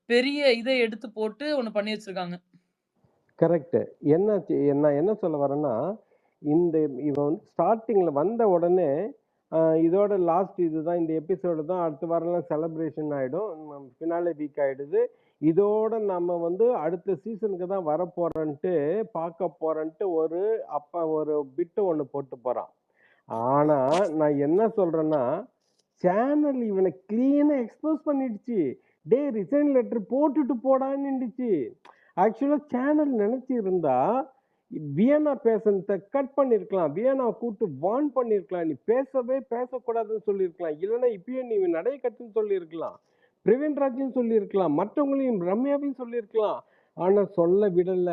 பெரிய இத எடுத்து போட்டு ஒண்ணு பண்ணி வச்சிருக்காங்க. கரெக்ட். நான் என்ன சொல்ல வரேன்னா, இந்த இவன் வந்து ஸ்டார்ட்டிங்ல வந்த உடனே, இதோட லாஸ்ட் இதுதான் இந்த எபிசோடு தான் அடுத்த வாரம்லாம் செலிப்ரேஷன் ஆயிடும். ஃபினாலே வீக் ஆயிடுது. இதோட நம்ம வந்து அடுத்த சீசனுக்கு தான் வரப்போறோன்ட்டு, பார்க்க போறோன்ட்டு ஒரு பிட் ஒண்ணு போட்டு போறான். ஆனா, நான் என்ன சொல்றேன்னா, சேனல் இவன கிளீனா எக்ஸ்போஸ் பண்ணிடுச்சு. டேய் ரிசைன் லெட்டர் போட்டுட்டு போடான்னுடுச்சு. ஆக்சுவலா சேனல் நினைச்சிருந்தா, வியன்னா பேசுனத கட் பண்ணியிருக்கலாம். வியன்னாவ கூப்பிட்டு வார்ன் பண்ணியிருக்கலாம். நீ பேசக்கூடாதுன்னு சொல்லியிருக்கலாம். இல்லைன்னா இப்பயே நீ நடைய கட்டுன்னு சொல்லியிருக்கலாம். பிரவீன் ராஜையும் சொல்லியிருக்கலாம். மற்றவங்களையும் ரம்யாவையும் சொல்லியிருக்கலாம். ஆனா சொல்ல விடல.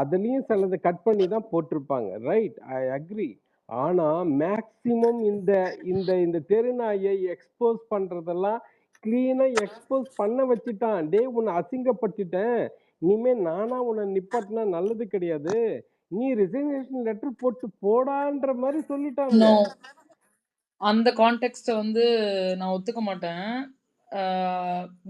அதுலயும் சிலதை கட் பண்ணி தான் போட்டிருப்பாங்க. Right, I agree. ஆனா மேக்சிமம் இந்த இந்த இந்த தெருநாயை எக்ஸ்போஸ் பண்றதெல்லாம் கிளீனா எக்ஸ்போஸ் பண்ண வச்சுட்டான். டே உன்னை அசிங்கப்பட்டுட்டேன், இனிமே நானா உன்னை நிப்பாட்டினா நல்லது கிடையாது, நீ ரிசைனேஷன் லெட்டர் போட்டு போடான்ற மாதிரி சொல்லிட்டாங்க. நோ. அந்த கான்டெக்ஸ்ட வந்து நான் ஒத்துக்க மாட்டேன். ஆ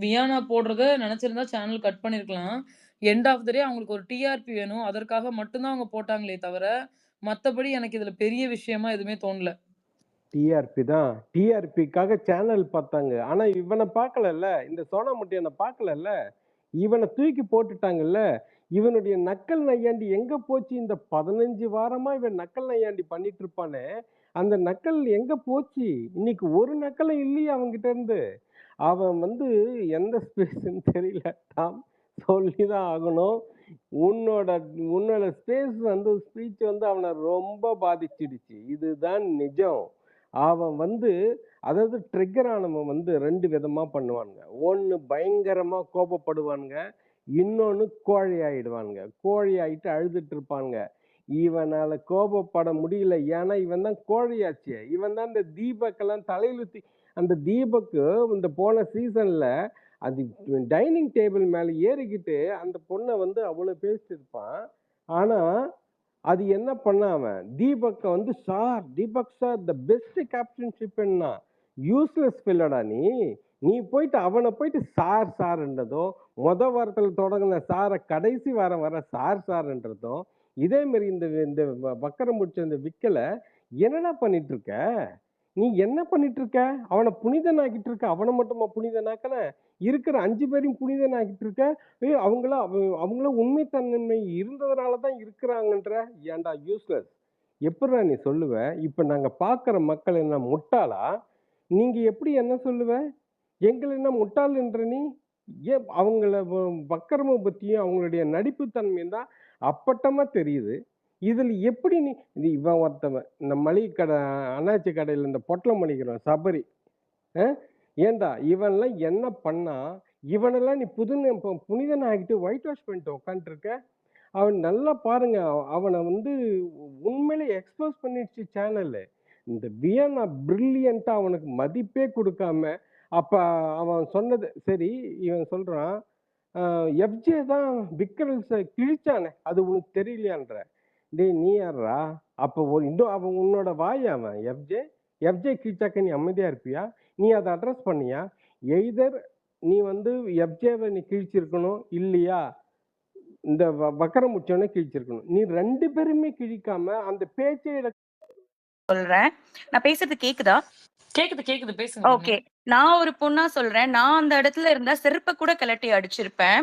வியானா போடுறத நெனச்சிருந்தா சேனல் கட் பண்ணியிருக்கலாம். எண்ட் ஆஃப் த டே அவங்களுக்கு ஒரு டிஆர்பி வேணும். அதற்காக மட்டும் தான் அவங்க போட்டாங்களே தவிர, மத்தபடி எனக்கு இதுல பெரிய விஷயமா எதுவுமே தோணல. டிஆர்பி தான். டிஆர்பிக்காக சேனல் பார்த்தாங்க. ஆனா இவனை பார்க்கலல்ல, இந்த சோனாமுட்டியனை பார்க்கலல்ல, இவனை தூக்கி போட்டுட்டாங்கல்ல. இவனுடைய நக்கல் நையாண்டி எங்க போச்சு? இந்த 15 வாரமா இவன் நக்கல் நையாண்டி பண்ணிட்டு இருப்பானே, அந்த நக்கல் எங்க போச்சு? இன்னைக்கு ஒரு நக்கலும் இல்லையே அவன்கிட்ட இருந்து. அவன் வந்து எந்த ஸ்பேஸ்ன்னு தெரியல டாம், சொல்லிதான் ஆகணும். உன்னோட உன்னோட ஸ்பேஸ் வந்து ஸ்பீச் வந்து அவனை ரொம்ப பாதிச்சிடுச்சு. இதுதான் நிஜம். அவன் வந்து அதாவது ட்ரிகர் ஆனவன் வந்து 2 விதமா பண்ணுவானுங்க. ஒண்ணு பயங்கரமா கோபப்படுவானுங்க, இன்னொன்னு கோழை ஆயிடுவானுங்க. கோழை ஆயிட்டு அழுதுட்டு இருப்பானுங்க. இவனால கோபப்பட முடியல. ஏன்னா இவன் தான் கோழையாச்சே. இவன் தான் இந்த தீபக்கெல்லாம் தலையிலுத்தி. அந்த தீபக்கு இந்த போன சீசன்ல அது டைனிங் டேபிள் மேல ஏறிக்கிட்டு அந்த பொண்ணை வந்து அவ்வளவு பேசிட்டு இருப்பான். ஆனா அது என்ன பண்ண அவன் தீபக்க வந்து sir, Deepak sir the best கேப்டன்ஷிப்னா, யூஸ்லெஸ் பில்லடா நீ. நீ போயிட்டு அவனை போயிட்டு சார் சார்ன்றதும், வாரத்துல தொடங்கின சாரை கடைசி வாரம் வர சார் சார்ன்றதும், இதே மாதிரி இந்த இந்த வக்கரம் முடிச்ச இந்த விக்கல என்னடா பண்ணிட்டு இருக்க? நீ என்ன பண்ணிட்டு இருக்க? அவனை புனிதனாக்கிட்டு இருக்க. அவனை மட்டுமா புனிதனாக்கன? இருக்கிற 5 பேரையும் புனிதனாக்கிட்டு இருக்க. அவங்கள உண்மைத்தன்மை இருந்ததுனால தான் இருக்கிறாங்கன்ற. ஏன்டா யூஸ்லெஸ்? எப்படிடா நீ சொல்லுவ? இப்ப நாங்க பார்க்குற மக்கள் என்ன முட்டாளா? நீங்க எப்படி என்ன சொல்லுவ? எங்களை என்ன முட்டாள்ன்ற நீ? ஏன் அவங்கள வக்கரம பத்தியும் அவங்களுடைய நடிப்பு தன்மையும் தான் அப்பட்டமா தெரியுது. இதுல எப்படி இவன் ஒருத்தவன் இந்த மளிகை கடை அண்ணாச்சி கடையில இந்த பொட்டலம் பண்ணிக்கிறான் சபரி. ஏண்டா இவன்லாம் என்ன பண்ணா? இவனெல்லாம் நீ புனிதன் ஆகிட்டு ஒயிட் வாஷ் பண்ணிட்டு உட்காந்துருக்க. அவன் நல்லா பாருங்க, அவனை வந்து உண்மையிலே எக்ஸ்போஸ் பண்ணிடுச்சு சேனல். இந்த வியன்னா பிரில்லியண்டா அவனுக்கு மதிப்பே கொடுக்காம, அப்ப அவன் சொன்னது சரி. இவன் சொல்றான், எஃப்ஜே தான் விக்ரல்ஸ கிழிச்சானே, அது உனக்கு தெரியலையான்ற. டேய் நீ யாரா? அப்போ இன்னும் அவன் உன்னோட வாய் அவன் எஃப்ஜே. எஃப்ஜே கிழிச்சாக்க நீ அமைதியா இருப்பியா? நீ அதை அட்ரஸ் பண்ணியா? எய்தர் நீ வந்து எஃப்ஜேவை நீ கிழிச்சிருக்கணும், இல்லையா இந்த வக்கரம் முச்சோன்னே கிழிச்சிருக்கணும். நீ 2 பேருமே கிழிக்காம அந்த பேச்சை சொல்றேன். நான் பேசுறது கேக்குதா? கேக்குது பேசுங்க. ஓகே. நான் ஒரு பொண்ணா சொல்றேன். நான் அந்த இடத்துல இருந்தா செருப்ப கூட கழட்டி அடிச்சிருப்பேன்.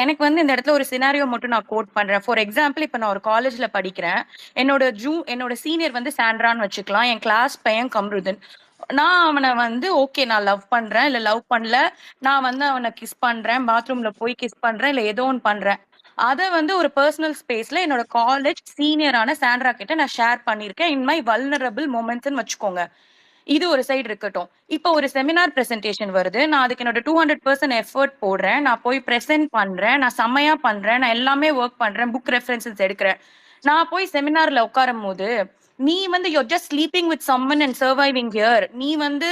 எனக்கு வந்து இந்த இடத்துல ஒரு சினாரியோ மட்டும் நான் கோட் பண்றேன். ஃபார் எக்ஸாம்பிள் இப்ப நான் ஒரு காலேஜ்ல படிக்கிறேன். என்னோட சீனியர் வந்து சாண்ட்ரான்னு வச்சுக்கலாம். என் கிளாஸ் பையன் கம்ருதன். நான் அவனை வந்து ஓகே நான் லவ் பண்றேன், இல்ல லவ் பண்ணல. நான் வந்து அவனை கிஸ் பண்றேன், பாத்ரூம்ல போய் கிஸ் பண்றேன், இல்ல ஏதோ ஒன்று பண்றேன். அத வந்து ஒரு பர்சனல் ஸ்பேஸ்ல என்னோட காலேஜ் சீனியரான சாண்ட்ரா கிட்ட நான் ஷேர் பண்ணிருக்கேன். இன் மை வல்னரபிள் மொமெண்ட்ஸ்ன்னு வச்சுக்கோங்க. இது ஒரு சைடு இருக்கட்டும். இப்போ ஒரு செமினார் பிரசன்டேஷன் வருது. நான் அதுக்கு என்னோட 200% எஃபர்ட் போடுறேன். நான் போய் பிரசன்ட் பண்றேன். நான் செம்மையா பண்றேன். நான் எல்லாமே ஒர்க் பண்றேன். புக் ரெஃபரன்சஸ் எடுக்கிறேன். நான் போய் செமினார்ல உட்காரும் போது நீ வந்து you just sleeping with someone and surviving here. நீ வந்து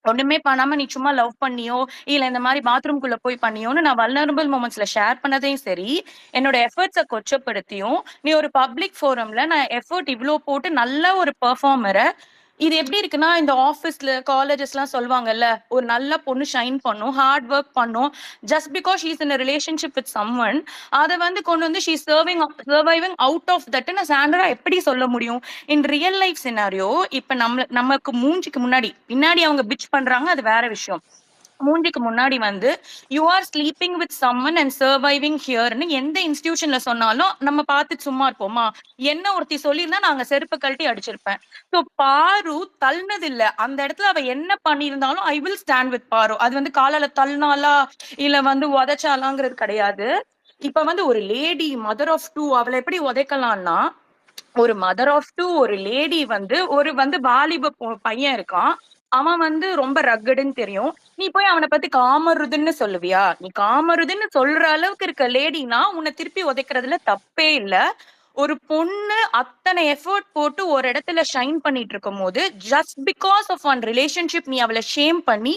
ஒண்ணுமே பண்ணாம நீ சும்மா லவ் பண்ணியோ இல்ல இந்த மாதிரி பாத்ரூம்குள்ள போய் பண்ணியோன்னு நான் வல்னரபிள் மொமெண்ட்ஸ்ல ஷேர் பண்ணதையும் சரி, என்னோட எஃபர்ட்ஸை கொச்சப்படுத்தியும் நீ ஒரு பப்ளிக் ஃபோரம்ல நான் எஃபர்ட் இவ்வளோ போட்டு நல்ல ஒரு பெர்ஃபார்மரை இது எப்படி இருக்குன்னா, இந்த ஆஃபீஸ்ல, காலேஜஸ்லாம் சொல்லுவாங்கல்ல, ஒரு நல்ல பொண்ணு ஷைன் பண்ணும், ஹார்ட் ஒர்க் பண்ணும். Just because she is in a relationship with someone, அத வந்து கொண்டு வந்து she is surviving out of தட்ன்னு சாண்ட்ரா எப்படி சொல்ல முடியும்? இன் ரியல் லைஃப் சினாரியோ, இப்ப நமக்கு மூஞ்சிக்கு முன்னாடி, பின்னாடி அவங்க பிட்ச் பண்றாங்க, அது வேற விஷயம். மூஞ்சிக்கு முன்னாடி வந்து you are sleeping with someone and surviving ஹியர்னு எந்த இன்ஸ்டிடியூஷன்ல சொன்னாலும் நம்ம பார்த்து சும்மா இருப்போமா? என்ன ஒருத்தி சொல்லியிருந்தா நாங்க செருப்பு கழட்டி அடிச்சிருப்பேன். ஸோ பாரு தள்ளினது இல்ல, அந்த இடத்துல அவ என்ன பண்ணியிருந்தாலும் ஐ வில் ஸ்டாண்ட் வித் பாரு. அது வந்து காலால தள்ளினாலா இல்ல வந்து உதைச்சாலாங்கிறது கிடையாது. இப்ப வந்து ஒரு லேடி மதர் ஆஃப் டூ, அவளை எப்படி உதைக்கலாம்னா, ஒரு மதர் ஆஃப் டூ ஒரு லேடி வந்து ஒரு வந்து வாலிப பையன் இருக்கான், அவன் வந்து ரொம்ப ரக்கடுன்னு தெரியும். நீ போய் அவனை பத்தி காமருதுன்னு சொல்லுவியா? நீ காமருதுன்னு சொல்ற அளவுக்கு இருக்க லேடினா உன்னை திருப்பி உதைக்கிறதுல தப்பே இல்ல. ஒரு பொண்ணு அத்தனை எஃபர்ட் போட்டு ஒரு இடத்துல ஷைன் பண்ணிட்டு இருக்கும் போது just because of one relationship நீ அவளை ஷேம் பண்ணி,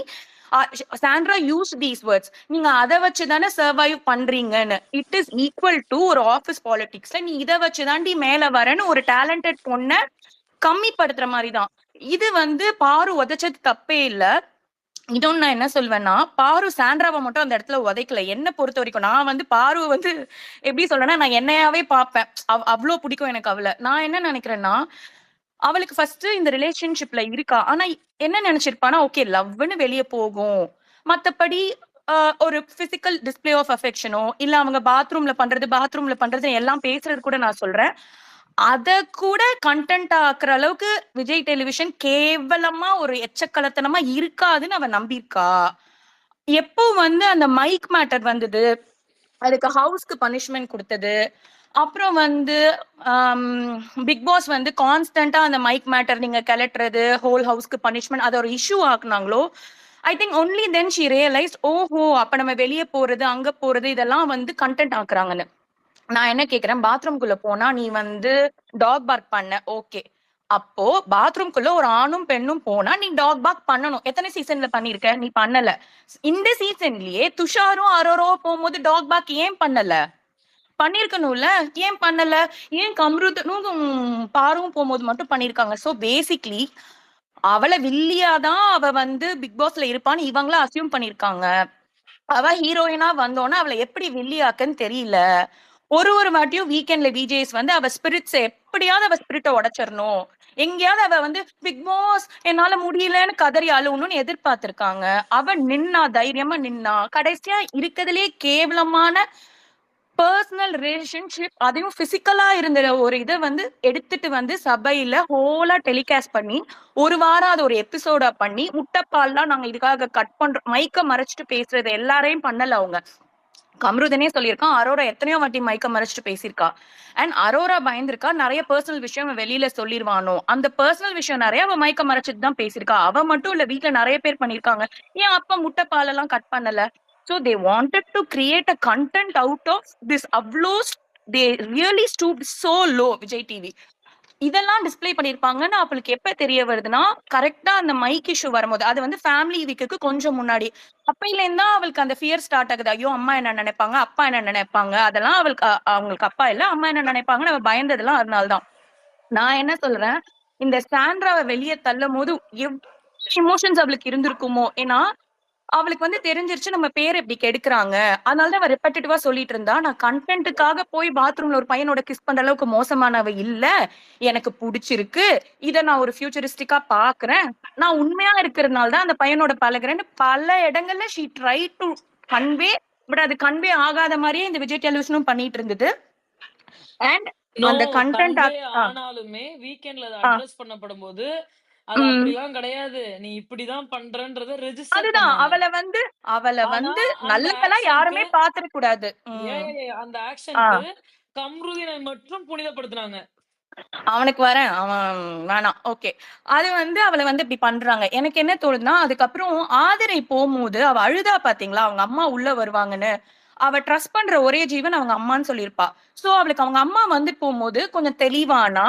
சாண்ட்ரா யூஸ் தீஸ் வேர்ட்ஸ், நீங்க அதை வச்சுதானே சர்வைவ் பண்றீங்கன்னு. இட் இஸ் ஈக்குவல் டு ஒரு ஆபீஸ் பாலிடிக்ஸ்ல நீ இதை வச்சுதாண்டி மேல வரேன்னு ஒரு டேலண்டட் பொண்ணை கம்மிப்படுத்துற மாதிரிதான். இது வந்து பாரு உதைச்சது தப்பே இல்ல. இன்னொன்னு நான் என்ன சொல்வேன்னா, பாரு சாண்ட்ராவை மட்டும் அந்த இடத்துல உதைக்கல. என்ன பொறுத்த வரைக்கும் நான் வந்து பாரு வந்து எப்படி சொல்றேன்னா, நான் என்னையாவே பார்ப்பேன். அவ்வளோ பிடிக்கும் எனக்கு அவளை. நான் என்ன நினைக்கிறேன்னா, அவளுக்கு ஃபர்ஸ்ட் இந்த ரிலேஷன்ஷிப்ல இருக்கா, ஆனா என்ன நினைச்சிருப்பானா, ஓகே லவ்னு வெளியே போகும், மத்தபடி ஒரு பிசிக்கல் டிஸ்பிளே ஆஃப் அஃபெக்ஷனோ இல்ல அவங்க பாத்ரூம்ல பண்றது எல்லாம் பேசுறது கூட நான் சொல்றேன், அத கூட கண்டென்ட் ஆக்குற அளவுக்கு விஜய் டெலிவிஷன் கேவலமா ஒரு எச்சக்கலத்தனமா இருக்காதுன்னு அவ நம்பியிருக்கா. எப்போ வந்து அந்த மைக் மேட்டர் வந்தது, அதுக்கு ஹவுஸ்க்கு பனிஷ்மெண்ட் கொடுத்தது, அப்புறம் வந்து பிக் பாஸ் வந்து கான்ஸ்டன்டா அந்த மைக் மேட்டர் நீங்க கிளட்டுறது, ஹோல் ஹவுஸ்க்கு பனிஷ்மெண்ட், அதை ஒரு இஷ்யூ ஆக்குனாங்களோ, I think only then she realise, ஓஹோ அப்ப நம்ம வெளியே போறது அங்க போறது இதெல்லாம் வந்து கண்டென்ட் ஆக்குறாங்கன்னு. நான் என்ன கேக்குறேன், பாத்ரூம்குள்ள போனா நீ வந்து டாக் பார்க் பண்ண, ஓகே, அப்போ பாத்ரூம்குள்ள ஒரு ஆணும் பெண்ணும் போனா நீ டாக் பார்க் பண்ணணும். எத்தனை சீசன்ல பண்ணிருக்க? நீ பண்ணல. இந்த சீசன்லயே துஷாரும் அரோரோ போகும்போது டாக் பார்க் ஏன் பண்ணல? பண்ணிருக்கணும்ல, ஏன் பண்ணல? ஏன் கம்ருதனும் பாரும் போகும்போது மட்டும் பண்ணிருக்காங்க? சோ பேசிக்லி அவளை வில்லியாதான் அவ வந்து பிக் பாஸ்ல இருப்பான்னு இவங்கள அசியூம் பண்ணிருக்காங்க. அவ ஹீரோயினா வந்தோன்னா அவளை எப்படி வில்லியாக்குன்னு தெரியல. ஒரு வாட்டியும் வீக்கெண்ட்ல விஜேஸ் வந்து அவ ஸ்பிரிட்ஸ் எப்படியாவது அவ ஸ்பிரிட்டை உடைச்சிடணும், எங்கேயாவது அவ வந்து பிக் பாஸ் என்னால முடியலன்னு கதறி அழுவணும்னு எதிர்பார்த்திருக்காங்க. அவ நின்னா, தைரியமா நின்னா, கடைசியா இருக்கிறதுலே கேவலமான பர்சனல் ரிலேஷன்ஷிப், அதையும் பிசிக்கலா இருந்த ஒரு இதை வந்து எடுத்துட்டு வந்து சபையில ஹோலா டெலிகாஸ்ட் பண்ணி ஒரு வாரம் அது ஒரு எபிசோடா பண்ணி, முட்டைப்பால்லாம் நாங்க இதுக்காக கட் பண்றோம், மைக்க மறைச்சிட்டு பேசுறது எல்லாரையும் பண்ணல அவங்க. கம்ருதனே சொல்லியிருக்கான், அரோரா எத்தனையோ வாட்டி மைக்க மறைச்சிட்டு பேசியிருக்கா. அண்ட் அரோரா பயந்திருக்கா, நிறைய பர்சனல் விஷயம் வெளியில சொல்லிருவானோ, அந்த பர்சனல் விஷயம் நிறைய அவ மைக்க மறைச்சிட்டு தான் பேசியிருக்கா. அவ மட்டும் இல்ல, வீட்டுல நிறைய பேர் பண்ணிருக்காங்க. ஏன் அப்பா முட்டை பாலெல்லாம் கட் பண்ணல? So they wanted to create a content out of this. அவ்வளோ they really stooped so low. Vijay TV இதெல்லாம் டிஸ்பிளே பண்ணிருப்பாங்கன்னு அவளுக்கு எப்ப தெரிய வருதுன்னா, கரெக்டா அந்த மைக் இஷ்யூ வரும்போது, அது வந்து ஃபேமிலி வீக்குக்கு கொஞ்சம் முன்னாடி. அப்பையில இருந்தா அவளுக்கு அந்த ஃபியர் ஸ்டார்ட் ஆகுது. ஐயோ அம்மா என்ன நினைப்பாங்க, அப்பா என்ன நினைப்பாங்க, அதெல்லாம் அவளுக்கு அவங்களுக்கு அப்பா இல்ல, அம்மா என்ன நினைப்பாங்கன்னு அவ பயந்ததெல்லாம் அதனாலதான். நான் என்ன சொல்றேன், இந்த சாண்ட்ராவை வெளியே தள்ளும் போது எவ்வளவு இமோஷன்ஸ் அவளுக்கு இருந்திருக்குமோ. ஏன்னா அவளுக்கு வந்து தெரிஞ்சிருச்சு நம்ம பேர் எப்படி கெடுக்குறாங்க, அதனாலதான் அவ ரிப்பீட்டடிவா சொல்லிட்டு இருந்தா, நான் கண்டென்ட்டுக்காக போய் பாத்ரூம்ல ஒரு பையனோட கிஸ் பண்ற அளவுக்கு மோசமானவ இல்ல, எனக்கு பிடிச்சிருக்கு, இதை நான் ஒரு ஃபியூச்சரிஸ்டிக்கா பாக்குறேன், நான் உண்மையா இருக்கிறதுனால தான் அந்த பையனோட பழகுறேன்னு பல இடங்கள்ல she try to convey. But அது கன்வே ஆகாத மாதிரியே இந்த விஜய் டெலிவிஷனும் பண்ணிட்டு இருந்தது. அண்ட் அந்த கண்டென்ட் ஆனாலுமே வீக்கெண்ட்ல அதை அட்ரஸ் பண்ணப்படும் போது அது அப்படிலாம் கிடையாது, நீ இப்படிதான் பண்றன்றத ரெஜிஸ்டர் அதுதான் அவளை வந்து நல்லதா யாருமே பாத்துட கூடாது. அந்த ஆக்ஷனுக்கு கம்ருதீனை மட்டும் புனிதப்படுத்துறாங்க. அவனுக்கு வரேன், அவன் வேணாம், ஓகே. அது வந்து அவளை வந்து இப்படி பண்றாங்க. எனக்கு என்ன தோணுதுன்னா, அதுக்கப்புறம் ஆதிரை போகும்போது அவ அழுதா பாத்தீங்களா, அவங்க அம்மா உள்ள வருவாங்கன்னு. அவ ட்ரஸ்ட் பண்ற ஒரே ஜீவன் அவங்க அம்மான்னு சொல்லியிருப்பா. சோ அவளுக்கு அவங்க அம்மா வந்து போகும்போது கொஞ்சம் தெளிவானா,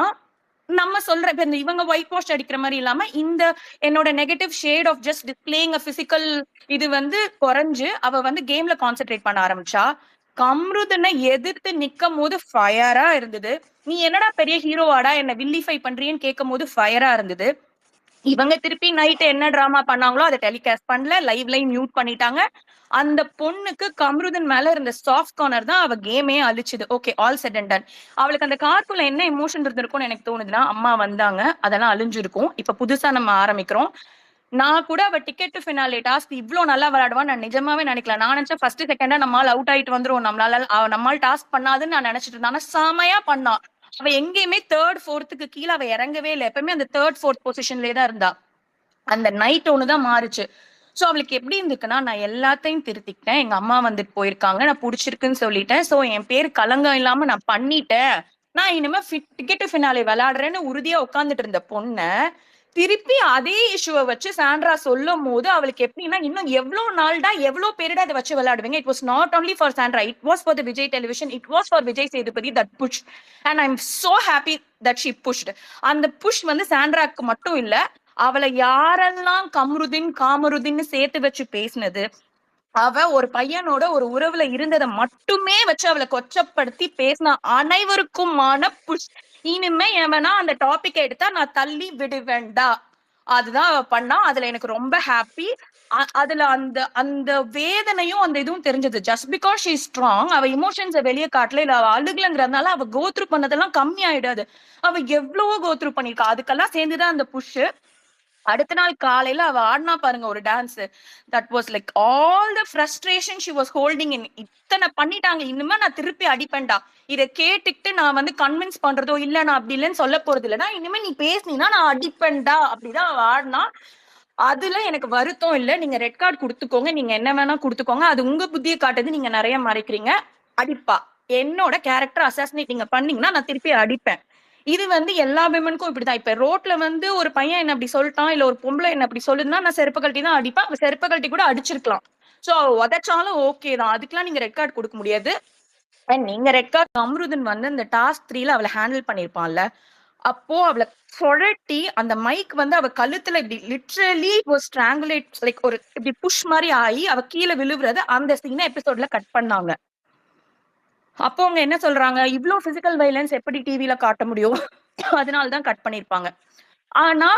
நம்ம சொல்ற இப்ப இந்த இவங்க ஒயிட் வாஷ் அடிக்கிற மாதிரி இல்லாம இந்த என்னோட negative shade of just displaying a physical இது வந்து குறைஞ்சு அவ வந்து கேம்ல கான்சென்ட்ரேட் பண்ண ஆரம்பிச்சா. கம்ருதனை எதிர்த்து நிக்கும் போது ஃபயரா இருந்தது. நீ என்னடா பெரிய ஹீரோவாடா என்ன வில்லிஃபை பண்றீன்னு கேட்கும் போது ஃபயரா இருந்தது. இவங்க திருப்பி நைட் என்ன டிராமா பண்ணாங்களோ அதை டெலிகாஸ்ட் பண்ணல, லைவ்லையும் மியூட் பண்ணிட்டாங்க. அந்த பொண்ணுக்கு கம்ருதன் மேல இருந்த சாஃப்ட் கார்னர் தான் அவ கேமே அழிச்சுது. Okay, all set and done. அவளுக்கு அந்த கார்க்குள்ள என்ன எமோஷன் இருந்திருக்கும்னு எனக்கு தோணுதுன்னா, அம்மா வந்தாங்க, அதெல்லாம் அழிஞ்சிருக்கும். இப்ப புதுசா நம்ம ஆரம்பிக்கிறோம். நான் கூட அவ டிக்கெட் டு ஃபினாலே டாஸ்க் இவ்ளோ நல்லா விளையாடுவான்னு நான் நிஜமாவே நினைக்கல. நான் நினைச்சேன் ஃபர்ஸ்ட் செகண்டா நம்மால் அவுட் ஆயிட்டு வந்துரும், நம்மால் டாஸ்க் பண்ணாதுன்னு நான் நினைச்சிட்டு இருந்தேன். ஆனா செமையா பண்ணா. அவ எங்கேயுமே தேர்ட் ஃபோர்த்துக்கு கீழே அவ இறங்கவே இல்லை. எப்பவுமே அந்த தேர்ட் ஃபோர்த் பொசிஷன்லயே தான் இருந்தா. அந்த நைட் ஒண்ணுதான் மாறுச்சு. சோ அவளுக்கு எப்படி இருந்துக்குன்னா, நான் எல்லாத்தையும் திருத்திக்கிட்டேன், எங்க அம்மா வந்துட்டு போயிருக்காங்க, நான் புடிச்சிருக்குன்னு சொல்லிட்டேன், சோ என் பேர் கலங்கம் இல்லாம நான் பண்ணிட்டேன், நான் இனிமே டிக்கெட் ஃபினாலே விளையாடுறேன்னு உறுதியா உட்கார்ந்துட்டு இருந்த பொண்ண திருப்பி அதே இஷ்யூவை வச்சு சாண்ட்ரா சொல்லும் போது அவளுக்கு எப்படின்னா, இன்னும் எவ்வளவு நாள்டா எவ்வளவு பேருடா அதை வச்சு விளையாடுவீங்க. It was not only for Sandra, it was for the Vijay television, it was for Vijay Sethupathi that push. And I am so happy that she pushed. அந்த புஷ் வந்து சாண்ட்ராக்கு மட்டும் இல்ல, அவளை யாரெல்லாம் காமருதின்னு சேர்த்து வச்சு பேசினது, அவ ஒரு பையனோட ஒரு உறவுல இருந்ததை மட்டுமே வச்சு அவளை கொச்சப்படுத்தி பேசின அனைவருக்குமான புஷ். இனிமே எவனா அந்த டாபிக் எடுத்தா நான் தள்ளி விடுவேண்டா, அதுதான் அவ பண்ணா. அதுல எனக்கு ரொம்ப ஹாப்பி. அதுல அந்த அந்த வேதனையும் அந்த இதுவும் தெரிஞ்சது. ஜஸ்ட் பிகாஸ் ஷீ ஸ்ட்ராங், அவ இமோஷன்ஸை வெளியே காட்டல, இல்ல அவ அழுகலங்கிறதுனால அவ கோத்ரூ பண்ணதெல்லாம் கம்மி ஆயிடாது. அவ எவ்வளவோ கோத்ரூ பண்ணிருக்கா, அதுக்கெல்லாம் சேர்ந்துதான் அந்த புஷ். அடுத்த நாள் காலையில அவ ஆடினா பாருங்க ஒரு dance, that was like all the frustration she was holding in. இத்தனை பண்ணிட்டாங்க, இனிமே நான் திருப்பி அடிப்பேன்டா. இதை கேட்டுக்கிட்டு நான் வந்து கன்வின்ஸ் பண்றதோ இல்ல, நான் அப்படி இல்லைன்னு சொல்ல போறது இல்லைன்னா, இனிமே நீ பேசினீன்னா நான் அடிப்பேன்டா அப்படிதான் அவ ஆடினா. அதுல எனக்கு வருத்தம் இல்ல. நீங்க ரெட் கார்டு கொடுத்துக்கோங்க, நீங்க என்ன வேணா கொடுத்துக்கோங்க, அது உங்க புத்தியை காட்டுது, நீங்க நிறைய மறைக்கிறீங்க. அடிப்பா, என்னோட கேரக்டர் அசாசினேட் நீங்க பண்ணீங்கன்னா நான் திருப்பி அடிப்பேன். இது வந்து எல்லா விமனுக்கும் இப்படிதான். இப்ப ரோட்ல வந்து ஒரு பையன் என்ன அப்படி சொல்லிட்டான், இல்ல ஒரு பொம்பளை என்ன அப்படி சொல்லுதுன்னா நான் செருப்பு கழட்டி தான் அடிப்பேன். அவ செருப்பு கழட்டி கூட அடிச்சிருக்கலாம். சோ உதச்சாலும் ஓகே தான், அதுக்கெல்லாம் நீங்க ரெட் கார்டு கொடுக்க முடியாது. நீங்க ரெட் கார்டு அம்ருதன் வந்து இந்த டாஸ்க் 3ல அவளை ஹேண்டில் பண்ணிருப்பான்ல, அப்போ அவளை சொழட்டி அந்த மைக் வந்து அவ கழுத்துல இப்படி லிட்ரலி ஒரு ஸ்ட்ராங்குலேட், லைக் ஒரு இப்படி புஷ் மாதிரி ஆகி அவ கீழே விழுவுறது, அந்த சீனை எபிசோட்ல கட் பண்ணாங்க. அப்போ அவங்க என்ன சொல்றாங்க, இவ்ளோ பிசிக்கல் வயலன்ஸ் எப்படி டிவில காட்ட முடியும், அதனாலதான் கட் பண்ணிருப்பாங்க. ஆனா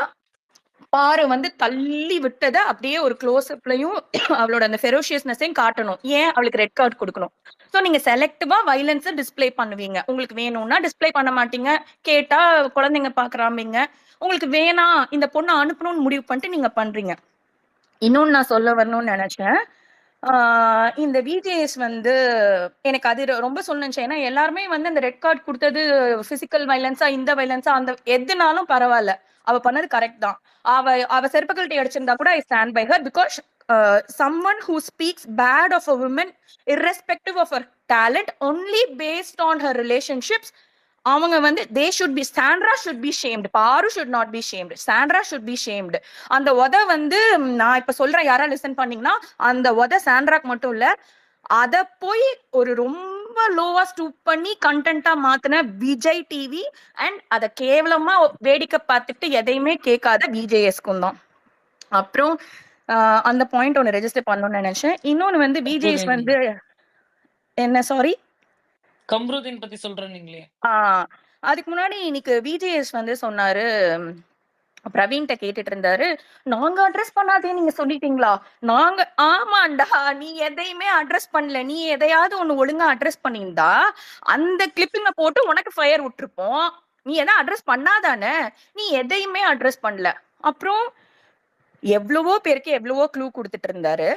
பாரு வந்து தள்ளி விட்டதை அப்படியே ஒரு க்ளோஸ் அப்லயும் அவளோட அந்த ஃபெரோஷியஸ்னஸையும் காட்டணும். ஏன் அவளுக்கு ரெட் கார்டு கொடுக்கணும். சோ நீங்க செலக்டிவா வயலன்ஸை டிஸ்பிளே பண்ணுவீங்க, உங்களுக்கு வேணும்னா டிஸ்பிளே பண்ண மாட்டீங்க, கேட்டா குழந்தைங்க பாக்குறாம்பீங்க, உங்களுக்கு வேணாம் இந்த பொண்ணை அனுப்பணும்னு முடிவு பண்ணிட்டு நீங்க பண்றீங்க. இன்னொன்னு நான் சொல்ல வரணும்னு நினைச்சேன். இந்த விஜேஎஸ் வந்து எனக்கு அது ரொம்ப சொல்லணுச்சு. ஏன்னா எல்லாருமே வந்து அந்த ரெட் கார்டு கொடுத்தது பிசிக்கல் வயலன்ஸா, இந்த வயலன்ஸா, அந்த எதுனாலும் பரவாயில்ல, அவ பண்ணது கரெக்ட் தான். அவ செருப்பு கழட்டி அடிச்சிருந்தா கூட I stand by her, because someone who speaks bad of a woman irrespective of her talent only based on her relationships, அவங்க வந்து they should be, Sandra should be shamed, பாரு should not be shamed, Sandra should be shamed. அந்த உத வந்து நான் இப்ப சொல்றேன், யாரா லிசன் பண்ணீங்கன்னா, அந்த உத சாண்ட்ராக்கு மட்டும் இல்ல, அத போய் ஒரு ரொம்ப லோவா ஸ்டூப் பண்ணி கண்டென்ட்டா மாத்தின விஜய் டிவி அண்ட் அத கேவலமா வேடிக்கை பார்த்துட்டு எதையுமே கேட்காத விஜேஎஸ்க்கும் தான். அப்புறம் அந்த பாயிண்ட் ஒன்னு ரெஜிஸ்டர் பண்ணணும்னு நினைச்சேன். இன்னொன்னு வந்து விஜேஎஸ் வந்து என்ன, சாரி கம்ருதீன் பத்தி சொல்றேன் நீங்களே. அதுக்கு முன்னாடி இன்னைக்கு விஜேஎஸ் வந்து சொன்னாரு, பிரவீன்ட்ட கேட்டுட்டு இருந்தாரு, நாங்க அட்ரஸ் பண்ணாதே நீங்க சொல்லிட்டீங்களா. நாங்க ஆமாண்டா, நீ எதையுமே அட்ரஸ் பண்ணல, நீ எதையாவது ஒண்ணு ஒழுங்கா அட்ரஸ் பண்ணியிருந்தா அந்த கிளிப்பிங்க போட்டு உனக்கு ஃபயர் விட்டுருப்போம். நீ எதை அட்ரஸ் பண்ணாதானே, நீ எதையுமே அட்ரஸ் பண்ணல. அப்புறம் எவ்வளவோ பேருக்கு எவ்வளவோ க்ளூ கொடுத்துட்டு இருந்தாரு,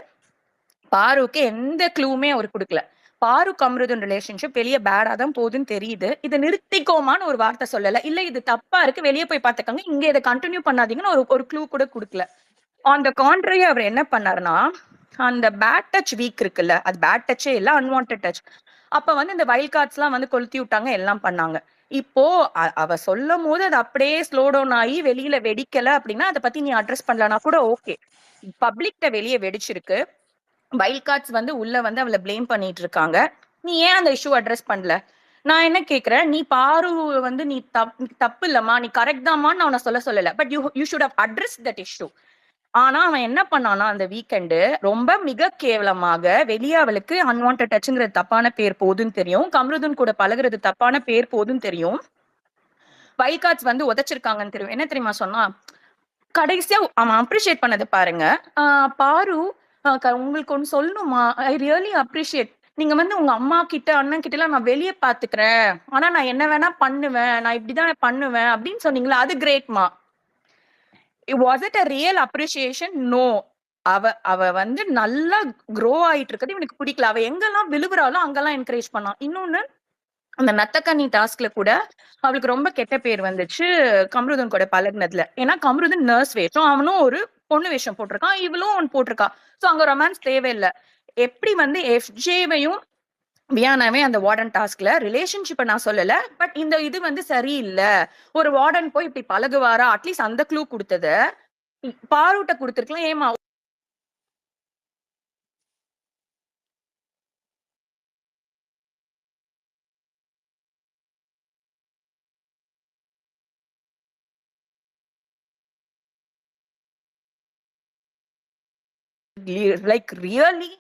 பாருக்கு எந்த க்ளூவுமே அவர் கொடுக்கல. பாரு அம்ருதன் ரிலேஷன்ஷிப் வெளியே பேடா தான் போகுதுன்னு தெரியுது, இதை நிறுத்திக்கோமான்னு ஒரு வார்த்தை சொல்லல, இல்ல இது தப்பா இருக்கு வெளியே போய் பார்த்துக்கங்க, இங்க இதை கண்டினியூ பண்ணாதீங்கன்னு ஒரு க்ளூ கூட கொடுக்கல. ஆன் த கான்ட்ரரி அவர் என்ன பண்ணாருன்னா, அந்த பேட் டச் வீக் இருக்குல்ல, அது பேட் டச்சே இல்ல, அன்வான்ட் டச். அப்ப வந்து இந்த வைல்ட் கார்ட்ஸ் எல்லாம் வந்து கொளுத்தி விட்டாங்க, எல்லாம் பண்ணாங்க. இப்போ அவ சொல்லும் போது அது அப்படியே ஸ்லோ டவுன் ஆகி வெளியில வெடிக்கல அப்படின்னா அதை பத்தி நீ அட்ரஸ் பண்ணலனா கூட ஓகே. பப்ளிக்ட வெளியே வெடிச்சிருக்கு, வைல்ட் கார்ட்ஸ் வந்து உள்ள வந்து அவளை பிளேம் பண்ணிட்டு இருக்காங்க, நீ ஏன் அந்த இஷ்யூ அட்ரஸ் பண்ணல. நான் என்ன கேக்குறேன், நீ பாரு வந்து நீ தப்பு இல்லம்மா, நீ கரெக்ட் தான்மான்னு நான் உன்னை சொல்லல, but you should have address that issue. ஆனா அவன் என்ன பண்ணானா, அந்த வீக்கெண்டு ரொம்ப மிக கேவலமாக வெளியே அவளுக்கு அன்வான்ட் டச்ங்கிறது தப்பான பேர் போதுன்னு தெரியும், கம்ருதன் கூட பழகுறது தப்பான பேர் போதுன்னு தெரியும், வைல்ட் கார்ட்ஸ் வந்து உதைச்சிருக்காங்கன்னு தெரியும். என்ன தெரியுமா சொன்னா, கடைசியா அவன் அப்ரிஷியேட் பண்ணது பாருங்க. பாரு உங்களுக்கு ஒண்ணு சொல்லணுமா, ஐ ரியலி அப்ரிஷியேட். நீங்க வந்து உங்க அம்மா கிட்ட அண்ணன் கிட்ட எல்லாம் நான் வெளியே பாத்துக்கிறேன், ஆனா நான் என்ன வேணா பண்ணுவேன், நான் இப்படிதான் பண்ணுவேன் அப்படின்னு சொன்னீங்களா, அது கிரேட்மா. Was it a real appreciation? No. அவ வந்து நல்லா க்ரோ ஆயிட்டு இருக்கிறது இவனுக்கு பிடிக்கல. அவ எங்கெல்லாம் விழுவுறாலும் அங்கெல்லாம் என்கரேஜ் பண்ணான். இன்னொன்னு, அந்த நத்தக்கண்ணி டாஸ்க்ல கூட அவளுக்கு ரொம்ப கெட்ட பேர் வந்துச்சு கம்ருதன் கூட பழகுனதுல. ஏன்னா கம்ருதன் நர்ஸ் வேஷம், அவனும் ஒரு பொண்ணு வேஷம் போட்டிருக்கான், இவளும் ஒன்னு போட்டிருக்கா. சோ அங்க ரொமான்ஸ் தேவையில்லை. எப்படி வந்து எஃப்ஜேவையும் வியானாவே அந்த வார்டன் டாஸ்க்ல ரிலேஷன்ஷிப்பை நான் சொல்லல, பட் இந்த இது வந்து சரியில்லை. ஒரு வார்டன் போய் இப்படி பழகுவாரா, அட்லீஸ்ட் அந்த க்ளூ கொடுத்தத பாரூட்ட கொடுத்துருக்கலாம். ஏமா லைக் ரியலி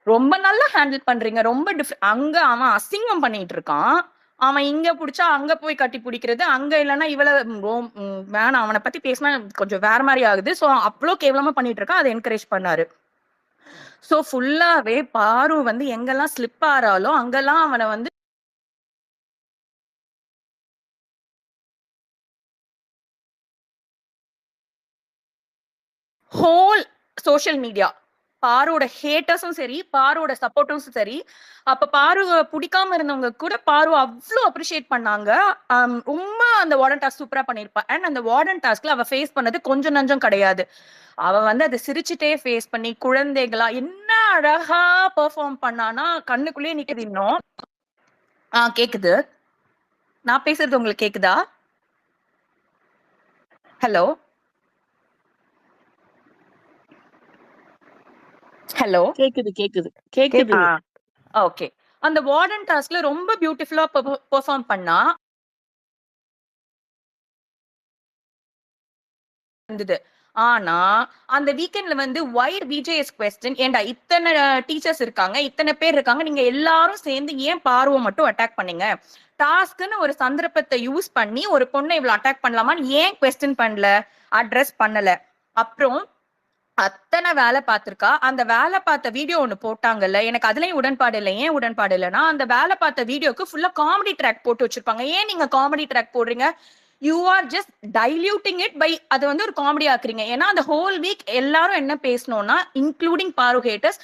ரொம்ப நல்லா ஹேண்டில் பண்றீங்க. ரொம்ப அங்க அவன் அசிங்கம் பண்ணிட்டு இருக்கான், அவன் இங்க புடிச்சா அங்க போய் கட்டி பிடிக்கிறது, அங்க இல்லைன்னா இவள வேணாம், அவனை பத்தி பேசினா கொஞ்சம் வேற மாதிரி ஆகுது. சோ அவ்வளவு கேவலமா பண்ணிட்டு இருக்கான், அதை என்கரேஜ் பண்ணாரு. சோ ஃபுல்லாவே பாரு வந்து எங்கெல்லாம் ஸ்லிப் ஆறாலோ அங்கெல்லாம் அவனை வந்து ஹோல் சோசியல் மீடியா பாரோட ஹேட்டர்ஸும் சரி, பாரோட சப்போர்ட்டர்ஸும் சரி, அப்ப பாருவ பிடிக்காம இருந்தவங்க கூட பாரு அவ்வளோ அப்ரிஷியேட் பண்ணாங்க. ரொம்ப அந்த வார்டன் டாஸ்க் சூப்பரா பண்ணிருப்பா. அண்ட் அந்த வார்டன் டாஸ்க்ல அவ ஃபேஸ் பண்ணது கொஞ்சம் நஞ்சம் கிடையாது. அவ வந்து அதை சிரிச்சுட்டே ஃபேஸ் பண்ணி குழந்தைகளா என்ன அழகா பெர்ஃபார்ம் பண்ணானா, கண்ணுக்குள்ளேயே நிக்குது இன்னும். கேக்குது. நான் பேசுறது உங்களுக்கு கேக்குதா? ஹலோ ஹலோ கேக்குது கேக்குது கேக்குது. ஓகே. அந்த வார்டன் டாஸ்க்ல ரொம்ப பியூட்டிஃபுல்லா பெர்ஃபார்ம் பண்ணா இருந்தது. ஆனா அந்த வீக்கெண்ட்ல வந்து வை விஜேஎஸ் கொஸ்டின், ஏண்டா இத்தனை டீச்சர்ஸ் இருக்காங்க, இத்தனை பேர் இருக்காங்க, நீங்க எல்லாரும் சேர்ந்து ஏன் பார்வை மட்டும் அட்டாக் பண்ணீங்க? டாஸ்க்னு ஒரு சந்தர்ப்பத்தை யூஸ் பண்ணி ஒரு பொண்ணை இவ்வளவு அட்டாக் பண்ணலாமான்னு ஏன் கொஸ்டின் பண்ணல, அட்ரஸ் பண்ணல? அப்புறம் அத்தனை வேலை பார்த்திருக்கா, அந்த வேலை பார்த்த வீடியோ ஒண்ணு போட்டாங்கல்ல, எனக்கு அதுலயும் உடன்பாடு இல்லை. ஏன் உடன்பாடு இல்லைன்னா, அந்த வேலை பார்த்த வீடியோக்கு ஃபுல்லா காமெடி ட்ராக் போட்டு வச்சிருப்பாங்க. ஏன் நீங்க காமெடி ட்ராக் போடுறீங்க? You are just diluting it by அது வந்து ஒரு காமெடி ஆக்குறீங்க. ஏன்னா அந்த ஹோல் வீக் எல்லாரும் என்ன பேசணும்னா, இன்க்ளூடிங் பாரு ஹேட்டர்ஸ்,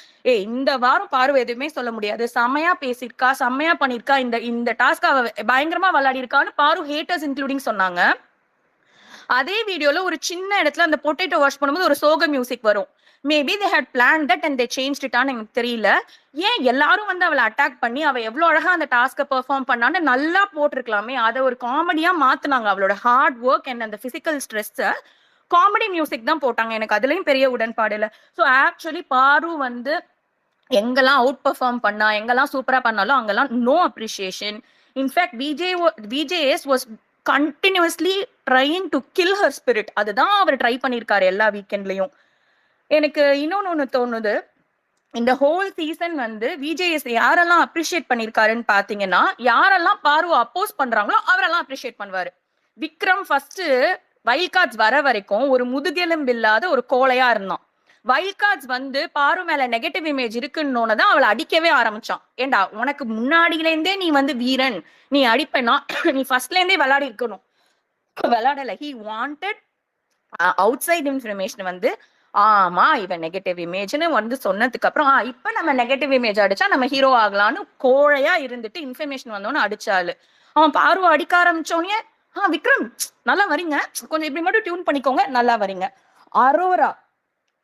இந்த வாரம் பாரு எதுவுமே சொல்ல முடியாது, செம்மையா பேசியிருக்கா, செம்மையா பண்ணிருக்கா, இந்த டாஸ்க் அவ பயங்கரமா விளையாடி இருக்கான்னு பாரு ஹேட்டர்ஸ் இன்க்ளூடிங் சொன்னாங்க. அதே வீடியோல ஒரு சின்ன இடத்துல அந்த பொட்டேட்டோ வாஷ் பண்ணும்போது ஒரு சோக மியூசிக் வரும். Maybe they had plan that and they changed இட்டான்னு எனக்கு தெரியல. ஏன் எல்லாரும் வந்து அவளை அட்டாக் பண்ணி அவ எவ்வளவு அழகா அந்த டாஸ்கை பெர்ஃபார்ம் பண்ணான்னு நல்லா போட்டிருக்கலாமே, அதை ஒரு காமெடியா மாத்துனாங்க. அவளோட ஹார்ட் ஒர்க் அண்ட் அந்த பிசிக்கல் ஸ்ட்ரெஸ் காமெடி மியூசிக் தான் போட்டாங்க. எனக்கு அதுலயும் பெரிய உடன்பாடு இல்லை. ஸோ ஆக்சுவலி பாரு வந்து எங்கெல்லாம் அவுட் பெர்ஃபார்ம் பண்ணா, எங்கெல்லாம் சூப்பரா பண்ணாலும் அங்கெல்லாம் no appreciation. In fact VJS was continuously trying to kill her spirit. அதுதான் அவர் ட்ரை பண்ணியிருக்காரு எல்லா வீக்கெண்ட்லயும். எனக்கு இன்னொன்னு தோணுது, இந்த ஹோல் சீசன் வந்து விஜேஎஸ் யாரெல்லாம் அப்ரிஷியேட் பண்ணிருக்காருன்னு பாத்தீங்கன்னா, யாரெல்லாம் பார்வை அப்போஸ் பண்றாங்களோ அவரெல்லாம் அப்ரிஷியேட் பண்ணுவாரு. விக்ரம் ஃபர்ஸ்ட் வைல்ட் கார்ட்ஸ் வர வரைக்கும் ஒரு முதுகெலும்பு இல்லாத ஒரு கோழையா இருந்தான். வைல்ட் கார்ட்ஸ் வந்து பாரு மேல நெகட்டிவ் இமேஜ் இருக்குன்னு தான் அவளை அடிக்கவே ஆரம்பிச்சான். ஏண்டா உனக்கு முன்னாடியில இருந்தே நீ வந்து வீரன், நீ அடிப்பேனா, நீ ஃபர்ஸ்ட்ல இருந்தே விளையாடி இருக்கணும். விளையாடல. He wanted outside information வந்து, ஆமா இவன் நெகட்டிவ் இமேஜ்னு வந்து சொன்னதுக்கு அப்புறம் இப்ப நம்ம நெகட்டிவ் இமேஜ் அடிச்சா நம்ம ஹீரோ ஆகலான்னு கோழையா இருந்துட்டு இன்ஃபர்மேஷன் வந்தோன்னு அடிச்சாலு. அவன் பார்வை அடிக்க ஆரம்பிச்சோடனே, விக்ரம் நல்லா வரீங்க, கொஞ்சம் இப்படி மட்டும் டியூன் பண்ணிக்கோங்க, நல்லா வரீங்க.